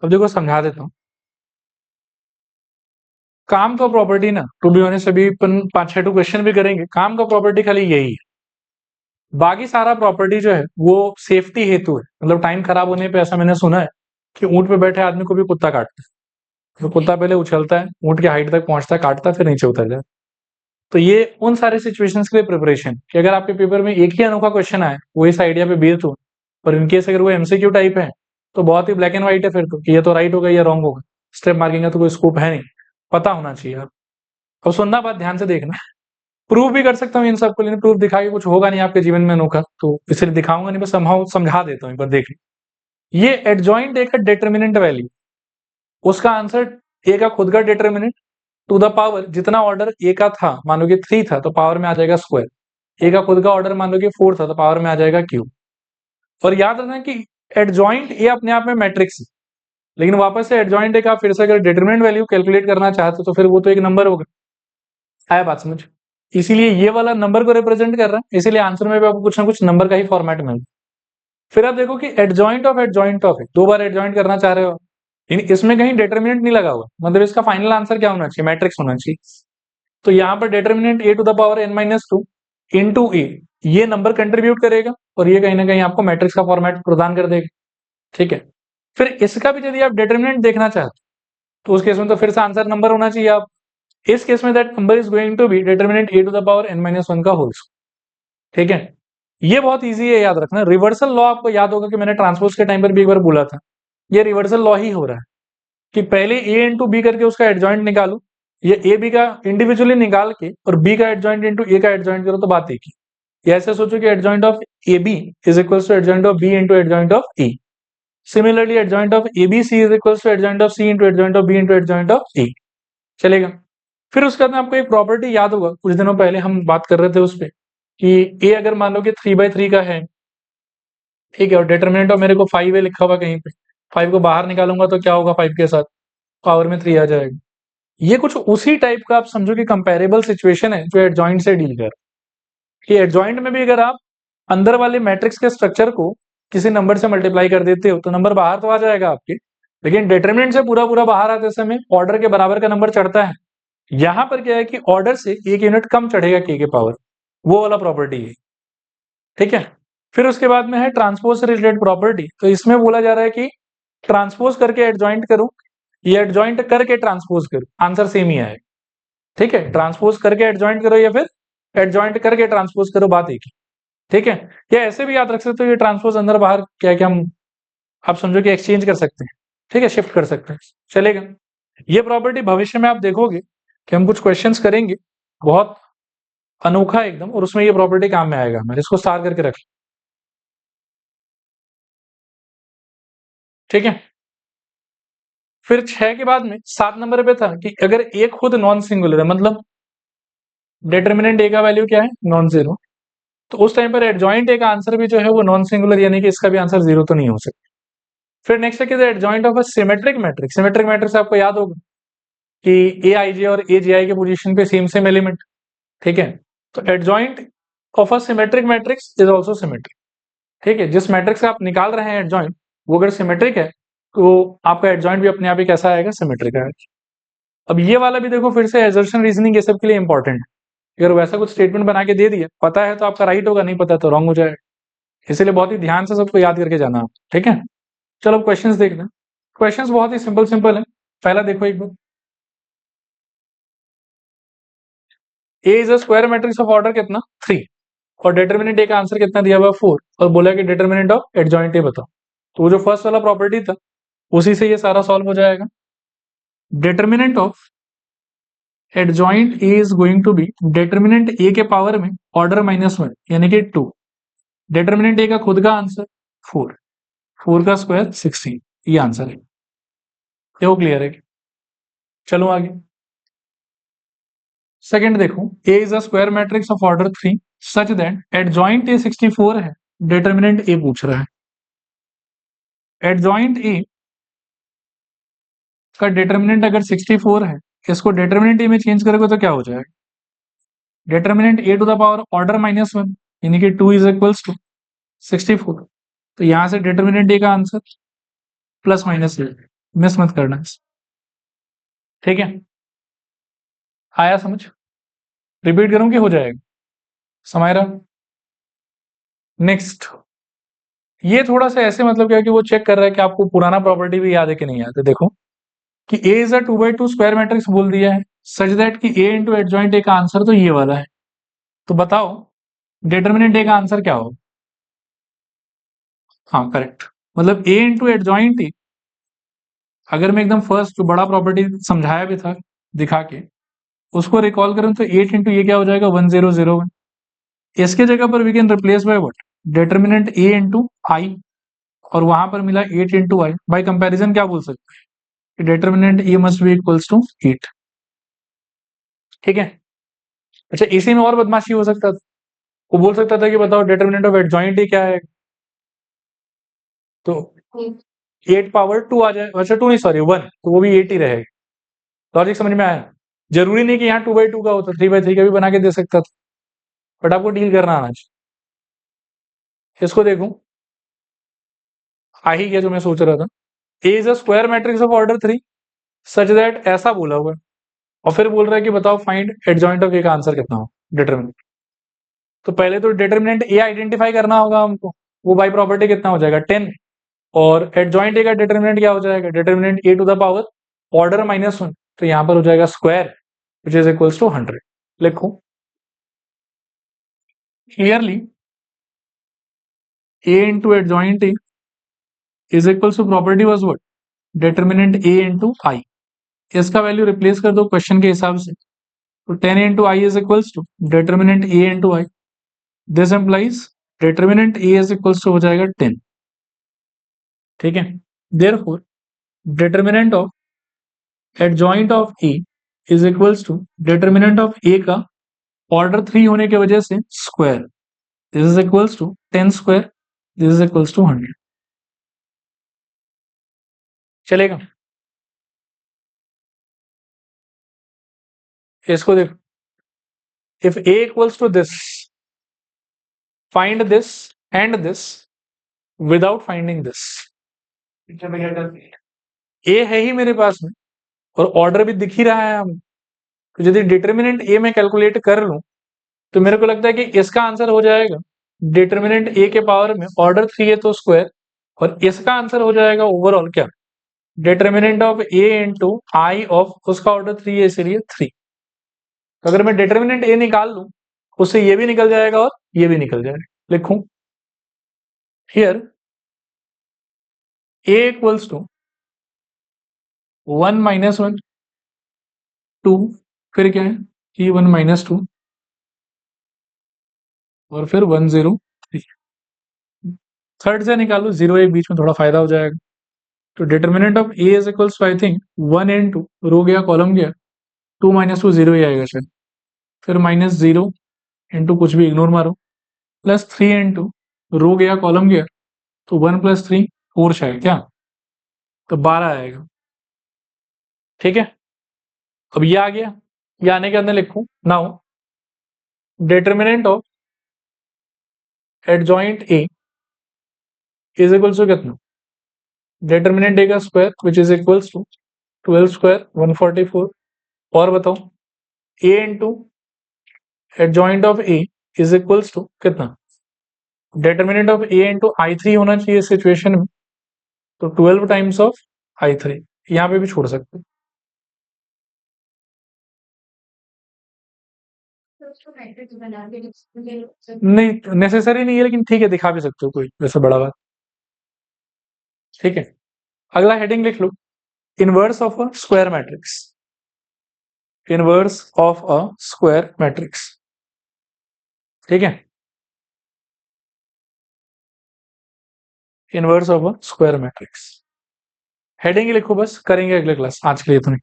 अब देखो समझा देता हूँ। काम का प्रॉपर्टी ना, टू बी ऑनेस्ट अभी अपन 5-6 टू क्वेश्चन भी करेंगे। काम का प्रॉपर्टी खाली यही है, बाकी सारा प्रॉपर्टी जो है वो सेफ्टी हेतु है। मतलब टाइम खराब होने पे ऐसा मैंने सुना है कि ऊंट पे बैठे आदमी को भी कुत्ता काटता है, तो कुत्ता पहले उछलता है, ऊंट की हाइट तक पहुंचता है, काटता है, फिर नीचे उतर जाए। तो ये उन सारे सिचुएशंस के लिए प्रिपरेशन कि अगर आपके पेपर में एक ही अनोखा क्वेश्चन आए वो इस आइडिया पे बेस्ड हो, और इनकेस अगर वो एमसीक्यू टाइप है तो बहुत ही ब्लैक एंड व्हाइट है फिर तो, कि ये तो राइट होगा या रॉन्ग होगा। स्टेप मार्किंग का तो कोई स्कोप है नहीं, पता होना चाहिए आप। अब सुनना बात ध्यान से देखना। प्रूव भी कर सकता हूँ इन सबको, लेकिन प्रूफ दिखा के कुछ होगा नहीं आपके जीवन में अनोखा, तो इसलिए दिखाऊंगा नहीं, बस समझा देता हूँ एक बार देख लो। ये एडजॉइंट ए का डिटर्मिनेंट वैल्यू, उसका आंसर ए का खुद का डिटर्मिनेंट टू द पावर, जितना ऑर्डर ए का था, मान लो कि 3 था तो पावर में आ जाएगा स्क्वायर। ए का खुद का ऑर्डर मान लो कि 4 था तो पावर में आ जाएगा क्यूब। और याद रखना कि एडजॉइंट ए अपने आप में मैट्रिक्स है, लेकिन वापस से एडजॉइंट ए का फिर से अगर डिटरमिनेंट वैल्यू कैलकुलेट करना चाहते हो तो फिर वो तो एक नंबर होगा। आया बात समझ? इसीलिए ये वाला नंबर को रिप्रेजेंट कर रहा है, इसीलिए आंसर में भी आपको कुछ ना कुछ नंबर का ही फॉर्मेट मिलेगा। फिर आप देखो कि एडजॉइंट ऑफ है, दो बार एडजॉइंट करना चाह रहे हो, लेकिन इसमें कहीं डिटर्मिनेंट नहीं लगा हुआ, मतलब इसका फाइनल आंसर क्या होना चाहिए, मैट्रिक्स होना चाहिए। तो यहाँ पर determinant A to the power n minus two into a, ये नंबर कंट्रीब्यूट करेगा और ये कहीं ना कहीं आपको मैट्रिक्स का फॉर्मेट प्रदान कर देगा। ठीक है, फिर इसका भी यदि आप डिटर्मिनेंट देखना चाहते तो उस केस में तो फिर से आंसर नंबर होना चाहिए। आप इस केस में that number is going to be determinant A to the power n minus one का होल स्क्वायर। ठीक है, ये बहुत इजी है याद रखना। रिवर्सल लॉ आपको याद होगा कि मैंने ट्रांसपोज के टाइम पर भी एक बार बोला था, ये रिवर्सल लॉ ही हो रहा है कि पहले ए इंटू बी करके उसका एडजॉइंट निकालो, ये ए बी का इंडिविजुअली निकाल के और बी का एडजॉइंट इंटू ए का एडजॉइंट करो तो बात एक ही। ये ऐसे सोचो कि adjoint of a b is equal to adjoint of b into adjoint of a. Similarly adjoint of a b c is equal to adjoint of c into adjoint of b into adjoint of a. चलेगा। फिर उसके बाद में आपको एक property याद होगा, कुछ दिनों पहले हम बात कर रहे थे उस पर, कि ए अगर मान लो कि 3/3 का है, ठीक है, और डिटर्मिनेंट ऑफ मेरे को 5 है लिखा हुआ कहीं पे, 5 को बाहर निकालूंगा तो क्या होगा, 5 के साथ पावर में 3 आ जाएगा। ये कुछ उसी टाइप का आप समझो कि कंपेरेबल सिचुएशन है जो एडजॉइंट से डील कर। कि एडजॉइंट में भी अगर आप अंदर वाले मैट्रिक्स के स्ट्रक्चर को किसी नंबर से मल्टीप्लाई कर देते हो तो नंबर बाहर तो आ जाएगा आपके, लेकिन डिटरमिनेंट से पूरा पूरा बाहर आते समय ऑर्डर के बराबर का नंबर चढ़ता है। यहां पर क्या है कि ऑर्डर से एक यूनिट कम चढ़ेगा के पावर, वो वाला प्रॉपर्टी है। ठीक है, फिर उसके बाद में है ट्रांसपोज से रिलेटेड प्रॉपर्टी। तो इसमें बोला जा रहा है कि ट्रांसपोज करके एडजॉइंट करूं या एडजॉइंट करके ट्रांसपोज करूं, आंसर सेम ही आएगा। ठीक है, ट्रांसपोज करके एडजॉइंट करो या फिर एडजॉइंट करके ट्रांसपोज करो, बात एक ही। ठीक है, या ऐसे भी याद रख सकते हो ये ट्रांसपोज अंदर बाहर क्या क्या हम आप समझो कि एक्सचेंज कर सकते हैं। ठीक है, शिफ्ट कर सकते हैं, चलेगा। ये प्रॉपर्टी भविष्य में आप देखोगे कि हम कुछ क्वेश्चंस करेंगे बहुत अनोखा एकदम, और उसमें ये प्रॉपर्टी काम में आएगा। मैं इसको स्टार करके रख। ठीक है, फिर 6 के बाद में 7 नंबर पे था कि अगर ए खुद नॉन सिंगुलर है, मतलब डिटर्मिनेंट ए का वैल्यू क्या है, नॉन जीरो, तो उस टाइम पर एडजॉइंट ए का आंसर भी जो है वो नॉन सिंगुलर, यानी कि इसका भी आंसर जीरो तो नहीं हो सकता। फिर नेक्स्ट है कि adjoint of a symmetric matrix. Symmetric matrix आपको याद होगा कि ए आई जे और ए जे आई के पोजीशन पे सेम सेम एलिमेंट। ठीक है, तो adjoint of a symmetric matrix is also symmetric. ठीक है, जिस मैट्रिक्स से आप निकाल रहे हैं एडजॉइंट, वो अगर सिमेट्रिक है तो आपका एडजॉइंट भी अपने आप ही कैसा आएगा, सिमेट्रिक आएगा। अब ये वाला भी देखो, फिर से एजर्शन रीजनिंग ये सब के लिए इंपॉर्टेंट है। अगर वैसा कुछ स्टेटमेंट बना के दे दिया, पता है तो आपका राइट होगा, नहीं पता तो रॉन्ग हो जाएगा। इसलिए बहुत ही ध्यान से सबको याद करके जाना आप। ठीक है, चलो क्वेश्चंस देखते हैं। क्वेश्चंस बहुत ही सिंपल सिंपल है। पहला देखो एक बार, a is a square matrix of order कितना, 3, और डिटर्मिनेंट ए का आंसर कितना दिया हुआ, 4, और बोला कि डिटर्मिनेंट ऑफ एडजॉइंट ए बताओ। तो वो जो फर्स्ट वाला प्रॉपर्टी था उसी से ये सारा सॉल्व हो जाएगा। Determinant of adjoint A is going to be determinant a के पावर में ऑर्डर -1 यानी कि 2, डिटर्मिनेंट ए का खुद का आंसर 4, 4 का स्क्वायर 16, ये आंसर है। ये क्लियर है? चलो आगे। सेकंड देखो, a is a square matrix of order 3 such that adjoint a 64 है, डिटर्मिनेंट ए पूछ रहा है। एडजॉइंट ए का डिटर्मिनेंट अगर 64 है, इसको डिटर्मिनेंट ए में चेंज करोगे तो क्या हो जाएगा? Determinant A to the power order -1 यानी कि 2 इज इक्वल्स टू 64। तो यहां से डिटर्मिनेंट ए का आंसर प्लस माइनस मिस मत करना। ठीक है, आया समझ? रिपीट करूं कि हो जाएगा? समायरा नेक्स्ट, ये थोड़ा सा ऐसे मतलब क्या कि वो चेक कर रहा है कि आपको पुराना प्रॉपर्टी भी याद है कि नहीं याद है। देखो कि ए इज अ 2/2 स्क्वायर मैट्रिक्स बोल दिया है सच दैट कि ए इंटू एडजॉइंट ए का आंसर तो ये वाला है। तो बताओ डिटर्मिनेंट ए का आंसर क्या होगा? हाँ करेक्ट, मतलब ए इंटू एडजॉइंट ए, अगर मैं एकदम फर्स्ट जो बड़ा प्रॉपर्टी समझाया भी था दिखा के उसको रिकॉल करूं तो 8 इंटू ये क्या हो जाएगा 1001। इसके जगह पर we can replace by what, determinant a into i, और वहां पर मिला 8 इंटू आई। बाई कंपेरिजन क्या बोल सकते हैं, determinant A must be equals to 8। ठीक है, अच्छा इसी में और बदमाशी हो सकता था, वो बोल सकता था कि बताओ डिटर्मिनेंट ऑफ एडजॉइंट ए क्या है, तो 8 पावर 2 आ जाए, अच्छा 2 नहीं सॉरी 1, तो वो भी 8 ही रहेगा। लॉजिक समझ में आया? जरूरी नहीं कि यहाँ 2/2 का होता, 3/3 का भी बना के दे सकता था, बट आपको डील करना आना चाहिए। इसको देखो, आ ही गया जो मैं सोच रहा था। A is a square matrix of order 3 such that, ऐसा बोला हुआ है, और फिर बोल रहा है कि बताओ फाइंड एडजॉइंट ऑफ ए का आंसर कितना हो, डिटर्मिनेंट। तो पहले तो डिटर्मिनेंट ए आइडेंटिफाई करना होगा हमको, वो बाई प्रॉपर्टी कितना हो जाएगा 10, और एडजॉइंट ए का डिटर्मिनेंट क्या हो जाएगा, determinant A to the power order -1, तो यहां पर हो जाएगा square which is equals to 100। लिखो clearly, a into adjoint A is equals to property was what, determinant a into i. इसका वैल्यू रिप्लेस कर दो क्वेश्चन के हिसाब से, तो 10 into i is equals to determinant a into i. This implies determinant a is equals to हो जाएगा 10। ठीक है, therefore determinant of adjoint of A is equals to determinant of a का ऑर्डर 3 होने की वजह से square, this is equals to 10 square, this is equals to 100। चलेगा? इसको देखो, if a equals to this, find this and this without finding this. ए है ही मेरे पास में और ऑर्डर भी दिख ही रहा है हम, तो यदि डिटर्मिनेंट ए में कैलकुलेट कर लूं तो मेरे को लगता है कि इसका आंसर हो जाएगा डिटर्मिनेंट ए के पावर में ऑर्डर 3 है तो स्क्वायर, और इसका आंसर हो जाएगा ओवरऑल क्या, determinant of a into I of उसका ऑर्डर 3 है इसीलिए 3। तो अगर मैं डिटर्मिनेंट ए निकाल लूं उससे ये भी निकल जाएगा और ये भी निकल जाएगा। लिखूं हियर ए इक्वल्स टू 1 - 1 2, फिर क्या है कि 1 - 2 और फिर 103। थर्ड से निकालो 0 1 बीच में थोड़ा फायदा हो जाएगा। तो determinant of A is equals to I think 1 into row गया कॉलम गया 2 - 2 0 ही आएगा शायद, फिर -0 इंटू कुछ भी इग्नोर मारो प्लस 3 इंटू रो गया कॉलम गया, तो 1 + 3 4 शायद क्या, तो 12 आएगा। ठीक है, अब ये आ गया, ये आने के अंदर लिखूं now determinant of adjoint A is equals to कितना, डिटर्मिनेंट ए का square which is equals to 12 square 144, और बताओ a into adjoint of A is equals to कितना, determinant of a into i3 होना चाहिए सिचुएशन में, तो 12 टाइम्स ऑफ i3, यहां पे भी छोड़ सकते हैं। नहीं नेसेसरी नहीं है, लेकिन ठीक है दिखा भी सकते हो, कोई वैसे बड़ा बात। ठीक है, अगला हेडिंग लिख लो, inverse of a square matrix, inverse of a square matrix. ठीक है, inverse of a square matrix, heading ही लिखो बस, करेंगे अगले क्लास, आज के लिए इतना ही।